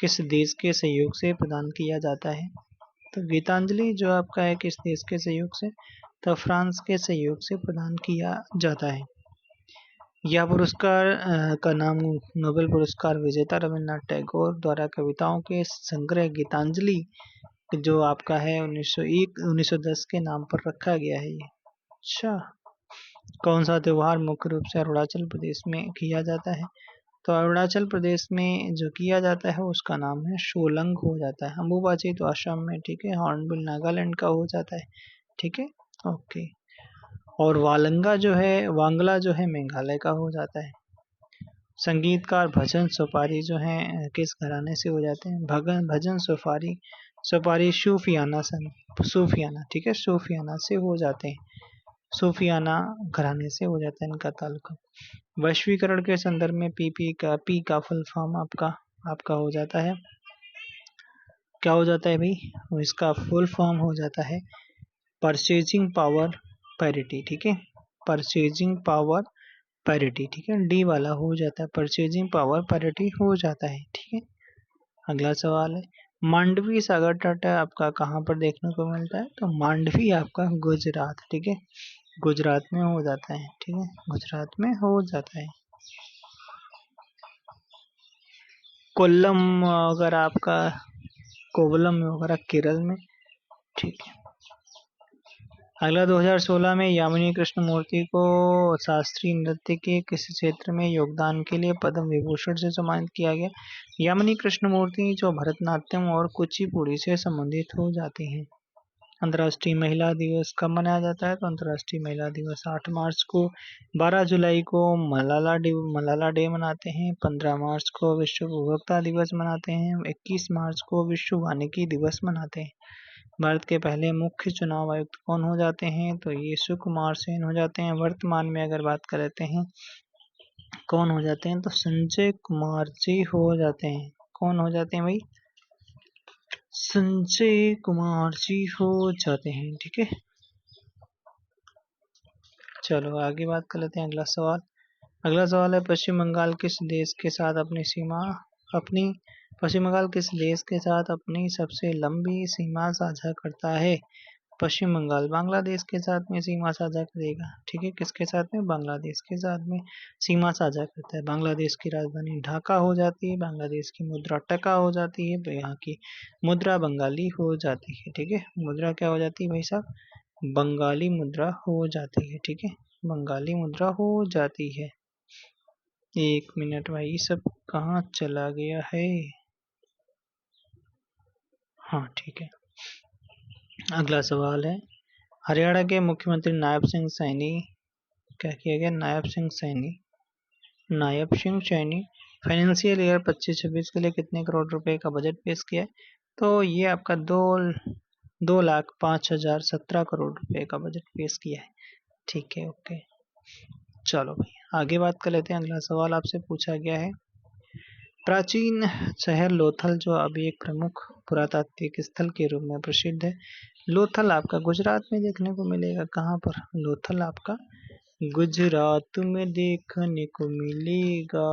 Speaker 1: किस देश के सहयोग से प्रदान किया जाता है? तो गीतांजलि जो आपका है किस देश के सहयोग से? तो फ्रांस के सहयोग से प्रदान किया जाता है। यह पुरस्कार का नाम नोबेल पुरस्कार विजेता रविन्द्रनाथ टैगोर द्वारा कविताओं के संग्रह गीतांजलि जो आपका है 1910 के नाम पर रखा गया है ये। अच्छा, कौन सा त्योहार मुख्य रूप से अरुणाचल प्रदेश में किया जाता है? तो अरुणाचल प्रदेश में जो किया जाता है उसका नाम है शोलंग हो जाता है। अम्बुबाची तो असम में, ठीक है, हॉर्नबिल नागालैंड का हो जाता है। ठीक है, ओके। और वांगला जो है मेघालय का हो जाता है। संगीतकार भजन सुपारी जो है किस घराने से हो जाते हैं? भजन सुपारी सूफियाना, ठीक है, सूफियाना से हो जाते हैं। सूफियाना घराने से हो जाता है इनका ताल्लुक। वैश्वीकरण के संदर्भ में पी का फुल फॉर्म आपका हो जाता है, क्या हो जाता है भाई? इसका फुल फॉर्म हो जाता है परचेजिंग पावर पैरिटी। ठीक है, परचेजिंग पावर पैरिटी, ठीक है, डी वाला हो जाता है, परचेजिंग पावर पैरिटी हो जाता है। ठीक है, अगला सवाल है, मांडवी सागर तट आपका कहाँ पर देखने को मिलता है? तो मांडवी आपका गुजरात, ठीक है, गुजरात में हो जाता है। ठीक है, गुजरात में हो जाता है। कोल्लम अगर आपका कोवलम वगैरह केरल में। ठीक है, अगला 2016 में यामिनी कृष्णमूर्ति को शास्त्रीय नृत्य के किस क्षेत्र में योगदान के लिए पद्म विभूषण से सम्मानित किया गया? यामिनी कृष्णमूर्ति जो भरतनाट्यम और कुचिपुड़ी से संबंधित हो जाती हैं। अंतर्राष्ट्रीय महिला दिवस कब मनाया जाता है? तो अंतर्राष्ट्रीय महिला दिवस 8 मार्च को, 12 जुलाई को मलाला डे मनाते हैं, 15 मार्च को विश्व उपभोक्ता दिवस मनाते हैं, 21 मार्च को विश्व वानिकी दिवस मनाते हैं। भारत के पहले मुख्य चुनाव आयुक्त कौन हो जाते हैं? तो ये सुकुमार सेन हो जाते हैं। वर्तमान में अगर बात कर लेते हैं कौन हो जाते हैं, तो संजय कुमार जी हो जाते हैं। कौन हो जाते हैं भाई? संजय कुमार जी हो जाते हैं। ठीक है, चलो आगे बात कर लेते हैं। अगला सवाल है, पश्चिम बंगाल किस देश के साथ अपनी सबसे लंबी सीमा साझा करता है? पश्चिम बंगाल बांग्लादेश के साथ में सीमा साझा करेगा। ठीक है, किसके साथ में? बांग्लादेश के साथ में सीमा साझा करता है। बांग्लादेश की राजधानी ढाका हो जाती है, बांग्लादेश की मुद्रा टका हो जाती है, तो यहाँ की मुद्रा बंगाली हो जाती है। ठीक है, मुद्रा क्या हो जाती है भाई साहब? बंगाली मुद्रा हो जाती है। ठीक है, बंगाली मुद्रा हो जाती है। 1 मिनट भाई, सब कहाँ चला गया है? हाँ ठीक है, अगला सवाल है, हरियाणा के मुख्यमंत्री क्या किया गया? नायब सिंह सैनी फाइनेंशियल ईयर 25-26 के लिए कितने करोड़ रुपए का बजट पेश किया है? तो ये आपका 2,05,017 करोड़ रुपए का बजट पेश किया है। ठीक है, ओके, चलो भाई आगे बात कर लेते हैं। अगला सवाल आपसे पूछा गया है, प्राचीन शहर लोथल जो अभी एक प्रमुख पुरातात्विक स्थल के रूप में प्रसिद्ध है, लोथल आपका गुजरात में देखने को मिलेगा। कहाँ पर? लोथल आपका गुजरात में देखने को मिलेगा।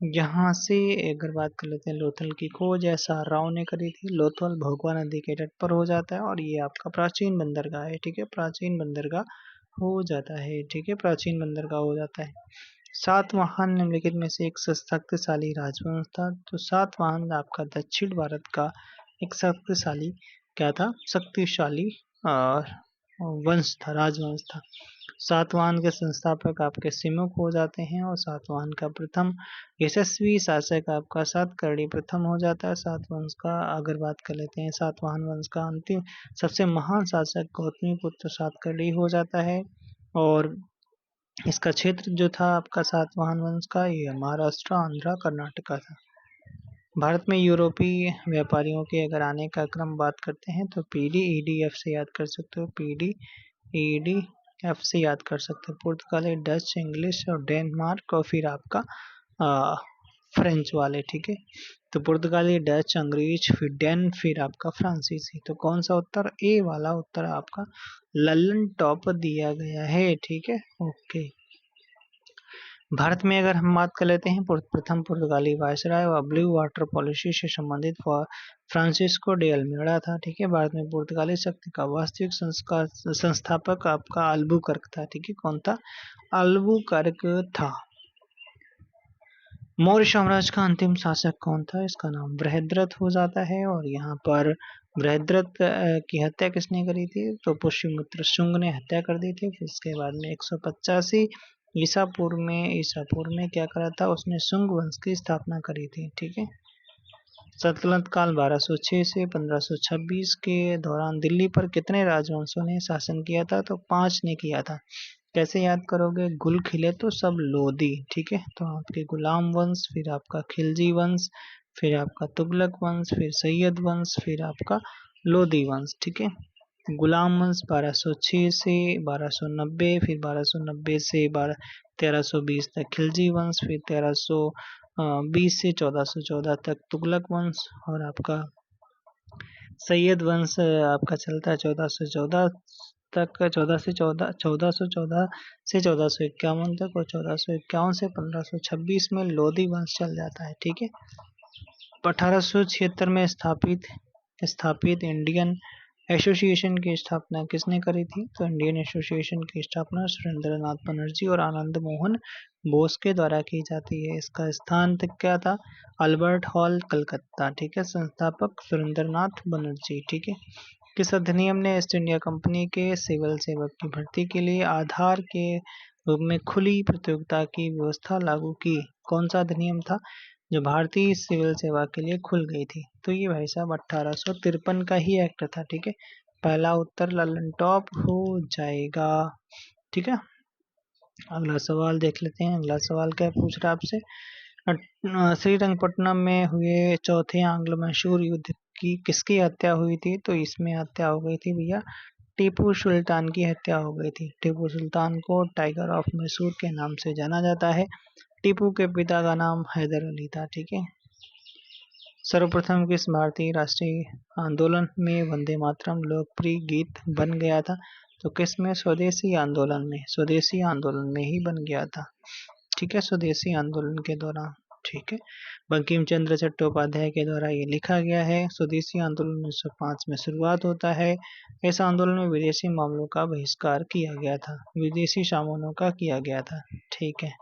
Speaker 1: यहाँ से अगर बात कर लेते हैं, लोथल की खोज SR राव ने करी थी। लोथल भोगवा नदी के तट पर हो जाता है और ये आपका प्राचीन बंदरगाह है। ठीक है, प्राचीन बंदरगाह हो जाता है। ठीक है, प्राचीन बंदरगाह हो जाता है। सातवाहन निम्नलिखित में से एक शक्तिशाली राजवंश था। तो सातवाहन आपका दक्षिण भारत का एक शक्तिशाली क्या था? शक्तिशाली वंश था, राजवंश था। सातवाहन के संस्थापक आपके सिमुक हो जाते हैं और सातवाहन का प्रथम यशस्वी शासक आपका सातकर्णी प्रथम हो जाता है। सातवंश का अगर बात कर लेते हैं, सातवाहन वंश का अंतिम सबसे महान शासक गौतमीपुत्र सातकर्णी हो जाता है। और इसका क्षेत्र जो था आपका सातवाहन वंश का, ये महाराष्ट्र, आंध्र, कर्नाटका था। भारत में यूरोपीय व्यापारियों के अगर आने का क्रम बात करते हैं तो PDEDF से याद कर सकते हो, PDEDF से याद कर सकते हो। पुर्तगाली, डच, इंग्लिश और डेनमार्क और फिर आपका फ्रेंच वाले, ठीक है। तो पुर्तगाली, डच, अंग्रेज, फिर डेन, फिर आपका फ्रांसीसी। तो कौन सा उत्तर? ए वाला उत्तर आपका लल्लन टॉप दिया गया है, ठीक है, ओके। भारत में अगर हम बात कर लेते हैं, प्रथम पुर्तगाली वायसराय व ब्लू वाटर पॉलिसी से संबंधित फ्रांसिस्को डे अल्मेडा था, ठीक है। भारत में पुर्तगाली शक्ति का वास्तविक संस्थापक आपका अल्बुकर्क था, ठीक है। कौन था? अल्बुकर्क था। मौर्य साम्राज्य का अंतिम शासक कौन था? इसका नाम बृहद्रथ हो जाता है। और यहाँ पर बृहद्रथ की हत्या किसने करी थी? तो पुष्यमित्र शुंग ने हत्या कर दी थी। फिर इसके बाद में 185 ईसापुर में क्या करा था? उसने शुंग वंश की स्थापना करी थी, ठीक है। सल्तनत काल 1206 से 1526 के दौरान दिल्ली पर कितने राजवंशों ने शासन किया था? तो 5 ने किया था। कैसे याद करोगे? गुल खिले तो सब लोधी, ठीक है। तो आपके गुलाम वंश, फिर आपका खिलजी वंश, फिर आपका तुगलक वंश, फिर सैयद वंश, फिर आपका लोधी वंश, ठीक है। गुलाम वंश 1206 से 1290, फिर 1290 से 1320 तक खिलजी वंश, फिर 1320 से 1414 तक तुगलक वंश, और आपका सैयद वंश आपका चलता है 1414 तक, 1414 से 1451 तक, और 1451 से 1526 में लोधी वंश चल जाता है, ठीक है। 1876 में स्थापित इंडियन एसोसिएशन की स्थापना किसने करी थी? तो इंडियन एसोसिएशन की स्थापना सुरेंद्रनाथ बनर्जी और आनंद मोहन बोस के द्वारा की जाती है। इसका स्थान क्या था? अल्बर्ट हॉल, कलकत्ता, ठीक है। संस्थापक सुरेंद्रनाथ बनर्जी, ठीक है। किस अधिनियम ने ईस्ट इंडिया कंपनी के सिविल सेवक की भर्ती के लिए आधार के रूप में खुली प्रतियोगिता की व्यवस्था लागू की? कौन सा अधिनियम था जो भारतीय सिविल सेवा के लिए खुल गई थी? तो ये भाई साहब 1853 का ही एक्ट था, ठीक है। पहला उत्तर लल्लन टॉप हो जाएगा, ठीक है। अगला सवाल देख लेते हैं। अगला सवाल क्या पूछ रहा है आपसे? श्रीरंगपट्टनम में हुए चौथे आंग्ल मैसूर युद्ध की किसकी हत्या हुई थी? तो इसमें हत्या हो गई थी भैया टीपू सुल्तान की हत्या हो गई थी। टीपू सुल्तान को टाइगर ऑफ मैसूर के नाम से जाना जाता है। टीपू के पिता का नाम हैदर अली था, ठीक है। सर्वप्रथम किस भारतीय राष्ट्रीय आंदोलन में वंदे मातरम लोकप्रिय गीत बन गया था? तो किसमें? स्वदेशी आंदोलन में, स्वदेशी आंदोलन में ही बन गया था, ठीक है, स्वदेशी आंदोलन के दौरान, ठीक है। बंकिम चंद्र चट्टोपाध्याय के द्वारा ये लिखा गया है। स्वदेशी आंदोलन 1905 में शुरुआत होता है। इस आंदोलन में विदेशी मामलों का बहिष्कार किया गया था, विदेशी सामानों का किया गया था, ठीक है।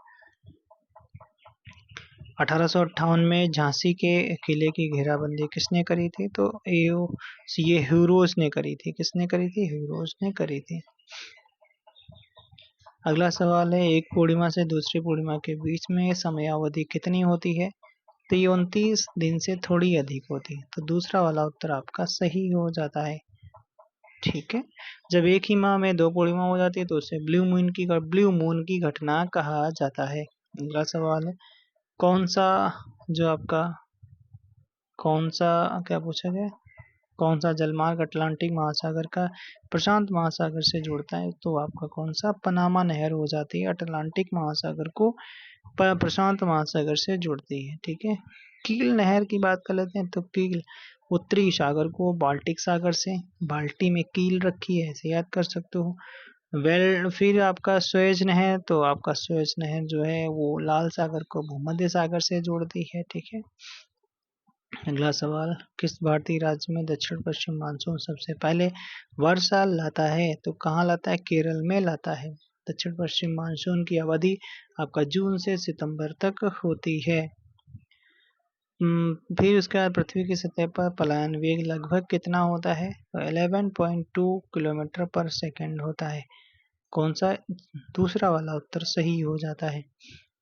Speaker 1: 1858 में झांसी के किले की घेराबंदी किसने करी थी? तो ये ह्यूरोज ने करी थी। किसने करी थी? ह्यूरोज ने करी थी। अगला सवाल है, एक पूर्णिमा से दूसरी पूर्णिमा के बीच में समयावधि कितनी होती है? तो ये 29 दिन से थोड़ी अधिक होती है। तो दूसरा वाला उत्तर आपका सही हो जाता है, ठीक है। जब एक ही माह में 2 पूर्णिमा हो जाती है तो उसे ब्लू मून की घटना कहा जाता है। अगला सवाल है, कौन सा जो आपका कौन सा क्या पूछा गया? कौन सा जलमार्ग अटलांटिक महासागर का प्रशांत महासागर से जोड़ता है? तो आपका कौन सा? पनामा नहर हो जाती है, अटलांटिक महासागर को प्रशांत महासागर से जोड़ती है, ठीक है। कील नहर की बात कर लेते हैं। तो कील उत्तरी सागर को बाल्टिक सागर से, बाल्टी में कील रखी है, ऐसे याद कर सकते हो। फिर आपका स्वेज नहर, तो आपका स्वेज नहर जो है वो लाल सागर को भूमध्य सागर से जोड़ती है, ठीक है। अगला सवाल, किस भारतीय राज्य में दक्षिण पश्चिम मानसून सबसे पहले वर्षा लाता है? तो कहाँ लाता है? केरल में लाता है। दक्षिण पश्चिम मानसून की अवधि आपका जून से सितंबर तक होती है। फिर उसके बाद पृथ्वी की सतह पर पलायन वेग लगभग कितना होता है? तो 11.2 किलोमीटर पर सेकंड होता है। कौन सा दूसरा वाला उत्तर सही हो जाता है।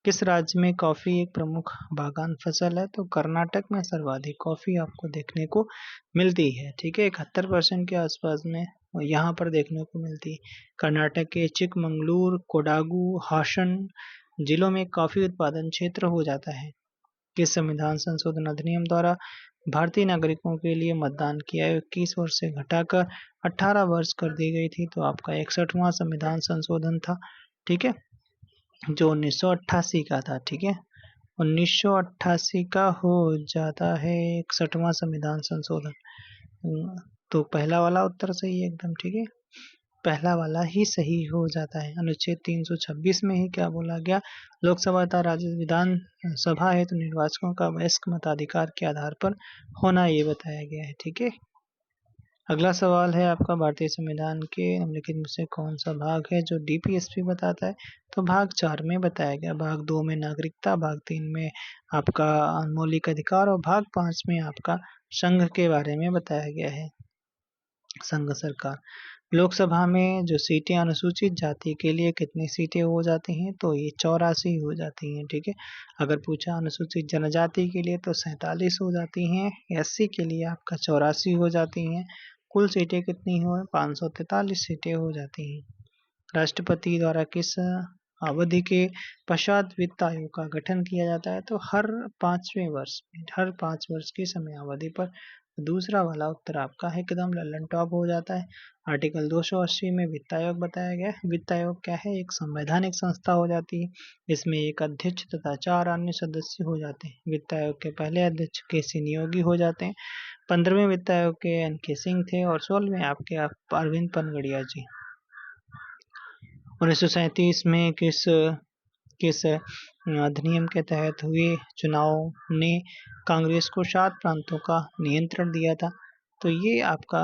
Speaker 1: किस राज्य में कॉफी एक प्रमुख बागान फसल है? तो कर्नाटक में सर्वाधिक कॉफी आपको देखने को मिलती है। ठीक है, 71% के आसपास में यहाँ पर देखने को मिलती है। कर्नाटक के चिकमंगलुरु, कोडागु, हासन जिलों में कॉफी उत्पादन क्षेत्र हो जाता है। किस संविधान संशोधन अधिनियम द्वारा भारतीय नागरिकों के लिए मतदान की आयु 21 वर्ष से घटाकर 18 वर्ष कर दी गई थी? तो आपका 61वां संविधान संशोधन था। ठीक है, जो 1988 का था। ठीक है, 1988 का हो जाता है 61वां संविधान संशोधन। तो पहला वाला उत्तर सही है एकदम। ठीक है, पहला वाला ही सही हो जाता है। अनुच्छेद 326 में ही क्या बोला गया? लोकसभा तथा राज्य विधान सभा है तो निर्वाचकों का वयस्क मताधिकार के आधार पर होना ये बताया गया है। ठीक है, अगला सवाल है आपका, भारतीय संविधान के निम्नलिखित में से कौन सा भाग है जो डीपीएसपी बताता है? तो भाग 4 में बताया गया, भाग 2 में नागरिकता, भाग 3 में आपका मौलिक अधिकार और भाग 5 में आपका संघ के बारे में बताया गया है। संघ सरकार। लोकसभा में जो सीटें अनुसूचित जाति के लिए कितनी सीटें हो जाती हैं? तो ये 84 हो जाती हैं। ठीक है, अगर पूछा अनुसूचित जनजाति के लिए तो 47 हो जाती हैं। एससी के लिए आपका 84 हो जाती हैं। कुल सीटें कितनी हो? 543 सीटें हो जाती हैं। राष्ट्रपति द्वारा किस अवधि के पश्चात वित्त आयोग का गठन किया जाता है? तो हर 5 वर्ष की समय अवधि पर। दूसरा वाला उत्तर आपका है एकदम लल्लन टॉप हो जाता है। आर्टिकल 280 में वित्त आयोग बताया गया है। वित्त आयोग क्या है? एक संवैधानिक संस्था हो जाती है। इसमें एक अध्यक्ष तथा 4 अन्य सदस्य हो जाते हैं। वित्त आयोग के पहले अध्यक्ष केसी नियोगी हो जाते हैं। 15वें वित्त आयोग के एन.के. सिंह थे और 16वें आपके अरविंद पनगड़िया जी। 1937 में किस किस अधिनियम के तहत हुए चुनाव ने कांग्रेस को 7 प्रांतों का नियंत्रण दिया था? तो ये आपका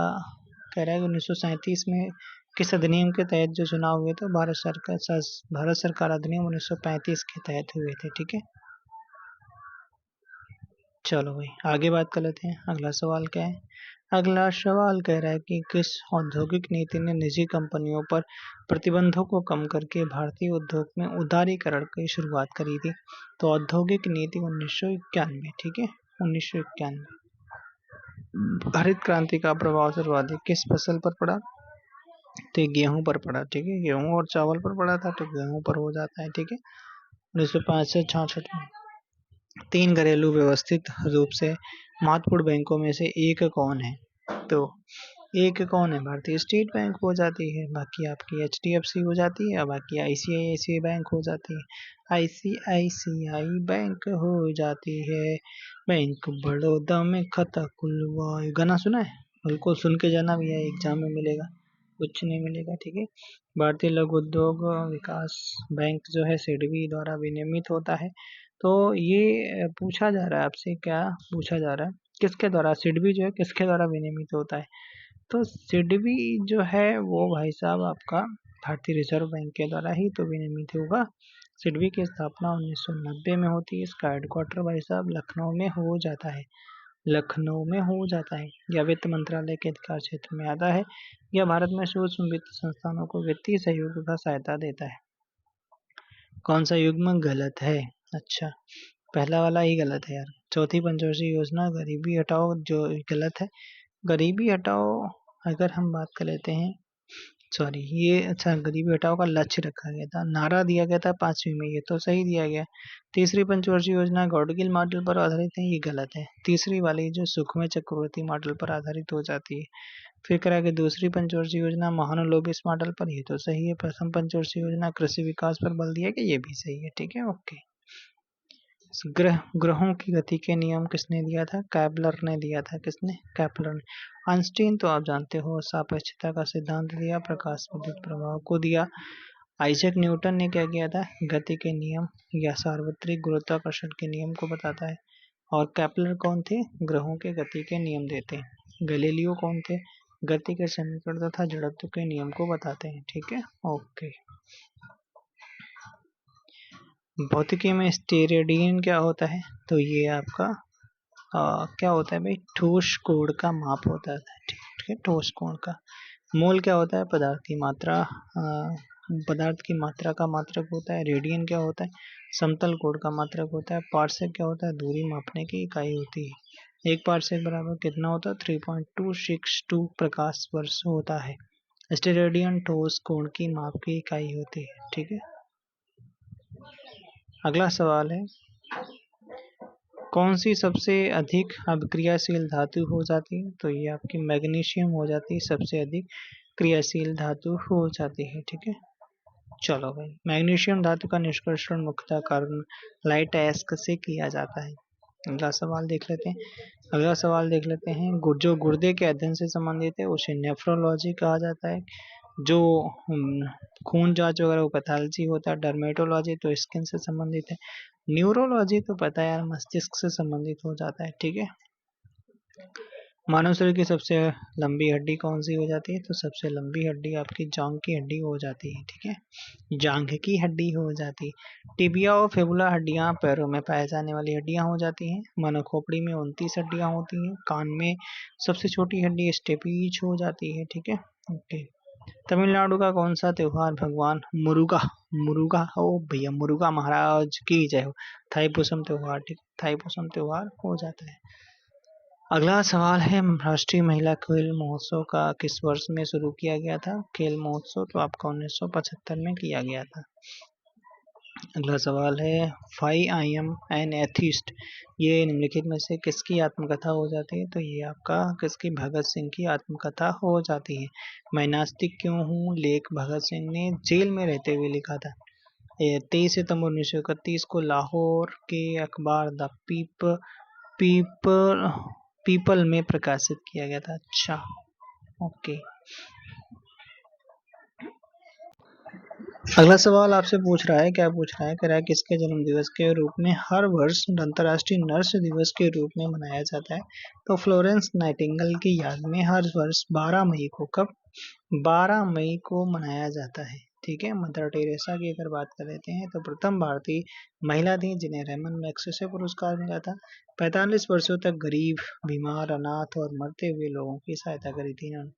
Speaker 1: कह रहा है 1937 में किस अधिनियम के तहत जो चुनाव हुए थे? भारत सरकार अधिनियम 1935 के तहत हुए थे। ठीक है, चलो भाई आगे बात कर लेते हैं। अगला सवाल क्या है? अगला सवाल कह रहा है कि किस औद्योगिक नीति ने निजी कंपनियों पर प्रतिबंधों को कम करके भारतीय उद्योग में उदारीकरण की शुरुआत करी थी? तो औद्योगिक नीति 1991। ठीक है, 1991। हरित क्रांति का प्रभाव सर्वाधिक किस फसल पर पड़ा? तो गेहूं पर पड़ा। ठीक है, गेहूं और चावल पर पड़ा था तो गेहूं पर हो जाता है। ठीक है, 1965 में 3 घरेलू व्यवस्थित रूप से महत्वपूर्ण बैंकों में से एक कौन है? तो एक कौन है? भारतीय स्टेट बैंक हो जाती है। बाकी आपकी एचडीएफसी हो जाती है, बाकी आईसीआईसीआई बैंक हो जाती है। आईसीआईसीआई बैंक हो जाती है। बैंक बड़ौदा में खाता खुलवाओ, गाना सुना है? बिल्कुल सुन के जाना भैया, एग्जाम में मिलेगा, कुछ नहीं मिलेगा। ठीक है, भारतीय लघु उद्योग विकास बैंक जो है सिडबी द्वारा विनियमित होता है। तो ये पूछा जा रहा है आपसे, क्या पूछा जा रहा है? किसके द्वारा सिडबी जो है किसके द्वारा विनियमित होता है? तो सिडबी जो है वो भाई साहब आपका भारतीय रिजर्व बैंक के द्वारा ही तो विनियमित होगा। सिडबी की स्थापना 1990 में होती है। इसका हेडक्वार्टर भाई साहब लखनऊ में हो जाता है। लखनऊ में हो जाता है। यह वित्त मंत्रालय के अधिकार क्षेत्र में आता है। यह भारत में सूक्ष्म वित्त संस्थानों को वित्तीय सहयोग तथा सहायता देता है। कौन सा युग्म गलत है? अच्छा, पहला वाला ही गलत है यार। चौथी पंचवर्षीय योजना गरीबी हटाओ जो गलत है। गरीबी हटाओ अगर हम बात कर लेते हैं, सॉरी ये अच्छा गरीबी हटाओ का लक्ष्य रखा गया था, नारा दिया गया था 5वीं में, ये तो सही दिया गया। तीसरी पंचवर्षीय योजना गौडगिल मॉडल पर आधारित है, ये गलत है। तीसरी वाली जो सुखमय चक्रवर्ती मॉडल पर आधारित हो जाती है। फिर करा कि दूसरी पंचवर्षीय योजना महानुलोबिस मॉडल पर, ये तो सही है। प्रथम पंचवर्षीय योजना कृषि विकास पर बल दिया कि ये भी सही है। ठीक है, ओके। ग्रहों की गति के नियम किसने दिया था? कैपलर ने दिया था। किसने? कैपलर ने। आइंस्टीन तो आप जानते हो सापेक्षता का सिद्धांत दिया, प्रकाश विद्युत प्रभाव को दिया। आइजैक न्यूटन ने क्या किया था? गति के नियम या सार्वत्रिक गुरुत्वाकर्षण के नियम को बताता है। और कैपलर कौन थे? ग्रहों के गति के नियम देते हैं। गैलीलियो कौन थे? गति के समीकरण तथा जड़त्व के नियम को बताते हैं। ठीक है, ओके। भौतिकी में स्टेरेडियन क्या होता है? तो ये आपका क्या होता है भाई, ठोस कोण का माप होता है, ठीक है, ठोस कोण का। मोल क्या होता है, पदार्थ की मात्रा, पदार्थ की मात्रा का मात्रक होता है। रेडियन क्या होता है, समतल कोण का मात्रक होता है। पार्सेक क्या होता है, दूरी मापने की इकाई होती है। एक पार्सेक बराबर कितना होता है, 3.262 प्रकाश वर्ष होता है। स्टेरेडियन ठोस कोण की माप की इकाई होती है, ठीक है। अगला सवाल है, कौन सी सबसे अधिक अभिक्रियाशील धातु हो जाती है, तो ये आपकी मैग्नीशियम हो जाती है, सबसे अधिक क्रियाशील धातु हो जाती है, ठीक है। चलो भाई, मैग्नीशियम धातु का निष्कर्षण मुख्यतः कार्बन लाइट एस्क से किया जाता है। अगला सवाल देख लेते हैं। अगला सवाल देख लेते हैं, जो गुर्दे के अध्ययन से संबंधित है उसे नेफ्रोलॉजी कहा जाता है। जो खून जांच वगैरह वो पैथोलॉजी होता है। डर्मेटोलॉजी तो स्किन से संबंधित है। न्यूरोलॉजी तो पता है यार, मस्तिष्क से संबंधित हो जाता है, ठीक है। मानव शरीर की सबसे लंबी हड्डी कौन सी हो जाती है, तो सबसे लंबी हड्डी आपकी जांघ की हड्डी हो जाती है, ठीक है, जांघ की हड्डी हो जाती है। टिबिया और फेबुला हड्डियां पैरों में पाए जाने वाली हड्डियां हो जाती हैं। मानव खोपड़ी में 29 हड्डियां होती हैं। कान में सबसे छोटी हड्डी स्टेपीज हो जाती है, ठीक है, ओके। तमिलनाडु का कौन सा त्योहार भगवान मुरुगा, मुरुगा ओ भैया, मुरुगा महाराज की जय हो, थाईपुसम त्योहार, ठीक, थाईपुसम त्योहार हो जाता है। अगला सवाल है, राष्ट्रीय महिला खेल महोत्सव का किस वर्ष में शुरू किया गया था। खेल महोत्सव तो आपका 1975 में किया गया था। अगला सवाल है, why I am an atheist, ये निम्नलिखित में से किसकी आत्मकथा हो जाती है, तो ये आपका किसकी, भगत सिंह की आत्मकथा हो जाती है। मैं नास्तिक क्यों हूँ लेख भगत सिंह ने जेल में रहते हुए लिखा था। 23 सितंबर 1931 को लाहौर के अखबार द पीपल पीपल में प्रकाशित किया गया था। अच्छा, ओके। अगला सवाल आपसे पूछ रहा है, क्या पूछ रहा है, कह रहा है किसके जन्म दिवस के रूप में हर वर्ष अंतर्राष्ट्रीय नर्स दिवस के रूप में मनाया जाता है, तो फ्लोरेंस नाइटिंगेल की याद में हर वर्ष 12 मई को, कब, 12 मई को मनाया जाता है, ठीक है। मदर टेरेसा की अगर बात कर लेते हैं तो प्रथम भारतीय महिला थी जिन्हें रेमन मैग्सेसे पुरस्कार मिला था। 45 वर्षों तक गरीब, बीमार, अनाथ और मरते हुए लोगों की सहायता करी थी इन्होंने,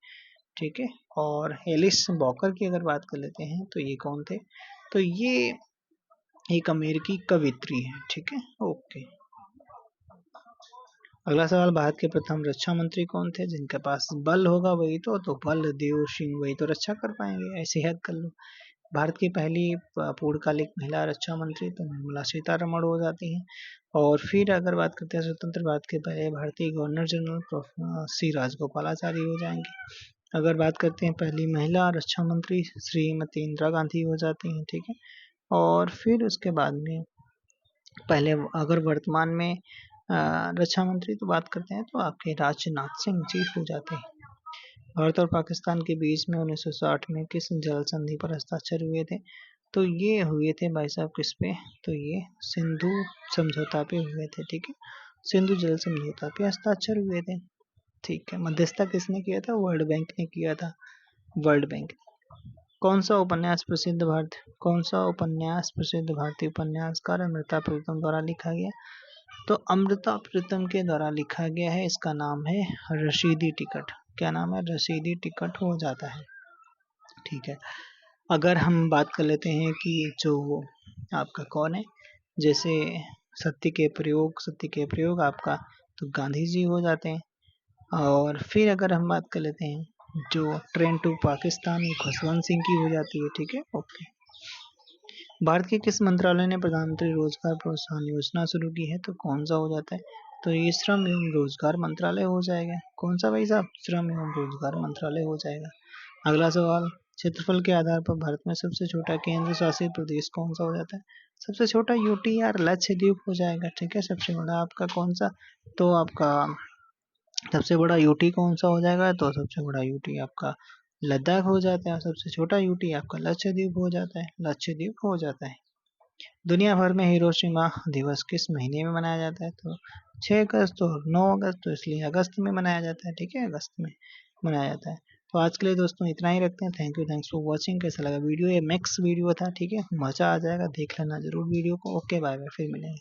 Speaker 1: ठीक है। और एलिस वॉकर की अगर बात कर लेते हैं तो ये कौन थे, तो ये एक अमेरिकी कवित्री है, ठीक है, ओके। अगला सवाल, भारत के प्रथम रक्षा मंत्री कौन थे, जिनके पास बल होगा वही तो बलदेव सिंह, वही तो रक्षा कर पाएंगे, ऐसे याद कर लो। भारत की पहली पूर्णकालिक महिला रक्षा मंत्री तो निर्मला सीतारमण हो जाती हैं। और फिर अगर बात करते हैं स्वतंत्र भारत के पहले भारतीय गवर्नर जनरल सी राजगोपालाचारी हो जाएंगे। अगर बात करते हैं पहली महिला रक्षा मंत्री श्रीमती इंदिरा गांधी हो जाती हैं, ठीक है। और फिर उसके बाद में पहले अगर वर्तमान में रक्षा मंत्री तो बात करते हैं तो आपके राजनाथ सिंह जी हो जाते हैं। भारत और पाकिस्तान के बीच में 1960 में किस जल संधि पर हस्ताक्षर हुए थे, तो ये हुए थे भाई साहब किस पे, तो ये सिंधु समझौता पे हुए थे, ठीक है, सिंधु जल समझौता पे हस्ताक्षर हुए थे, ठीक है। मध्यस्थता किसने किया था, वर्ल्ड बैंक ने किया था, वर्ल्ड बैंक। कौन सा उपन्यास प्रसिद्ध भारतीय उपन्यासकार अमृता प्रीतम द्वारा लिखा गया, तो अमृता प्रीतम के द्वारा लिखा गया है, इसका नाम है रसीदी टिकट। क्या नाम है, रसीदी टिकट हो जाता है, ठीक है। अगर हम बात कर लेते हैं कि जो आपका कौन है, जैसे सत्य के प्रयोग आपका तो गांधी जी हो जाते हैं। और फिर अगर हम बात कर लेते हैं जो ट्रेन टू पाकिस्तान खुशवंत सिंह की हो जाती है, ठीक है, ओके। भारत के किस मंत्रालय ने प्रधानमंत्री रोजगार प्रोत्साहन योजना शुरू की है, तो कौन सा हो जाता है, तो ये श्रम एवं रोजगार मंत्रालय हो जाएगा। कौन सा भाई साहब, श्रम एवं रोजगार मंत्रालय हो जाएगा। अगला सवाल, क्षेत्रफल के आधार पर भारत में सबसे छोटा केंद्र शासित प्रदेश कौन सा हो जाता है, सबसे छोटा यूटी यार, लक्षद्वीप हो जाएगा, ठीक है। सबसे बड़ा आपका कौन सा, तो आपका सबसे बड़ा यूटी कौन सा हो जाएगा, तो सबसे बड़ा यूटी आपका लद्दाख हो जाता है। सबसे छोटा यूटी आपका लक्षद्वीप हो जाता है, लक्षद्वीप हो जाता है। दुनिया भर में हिरोशिमा दिवस किस महीने में मनाया जाता है, तो 6 अगस्त और 9 अगस्त, तो इसलिए अगस्त में मनाया जाता है, ठीक है, अगस्त में मनाया जाता है। तो आज के लिए दोस्तों इतना ही रखते हैं। Thanks for watching. कैसा लगा वीडियो, ये मैक्स वीडियो था, ठीक है, मजा आ जाएगा, देख लेना जरूर वीडियो को। ओके बाय बाय, फिर मिलेंगे।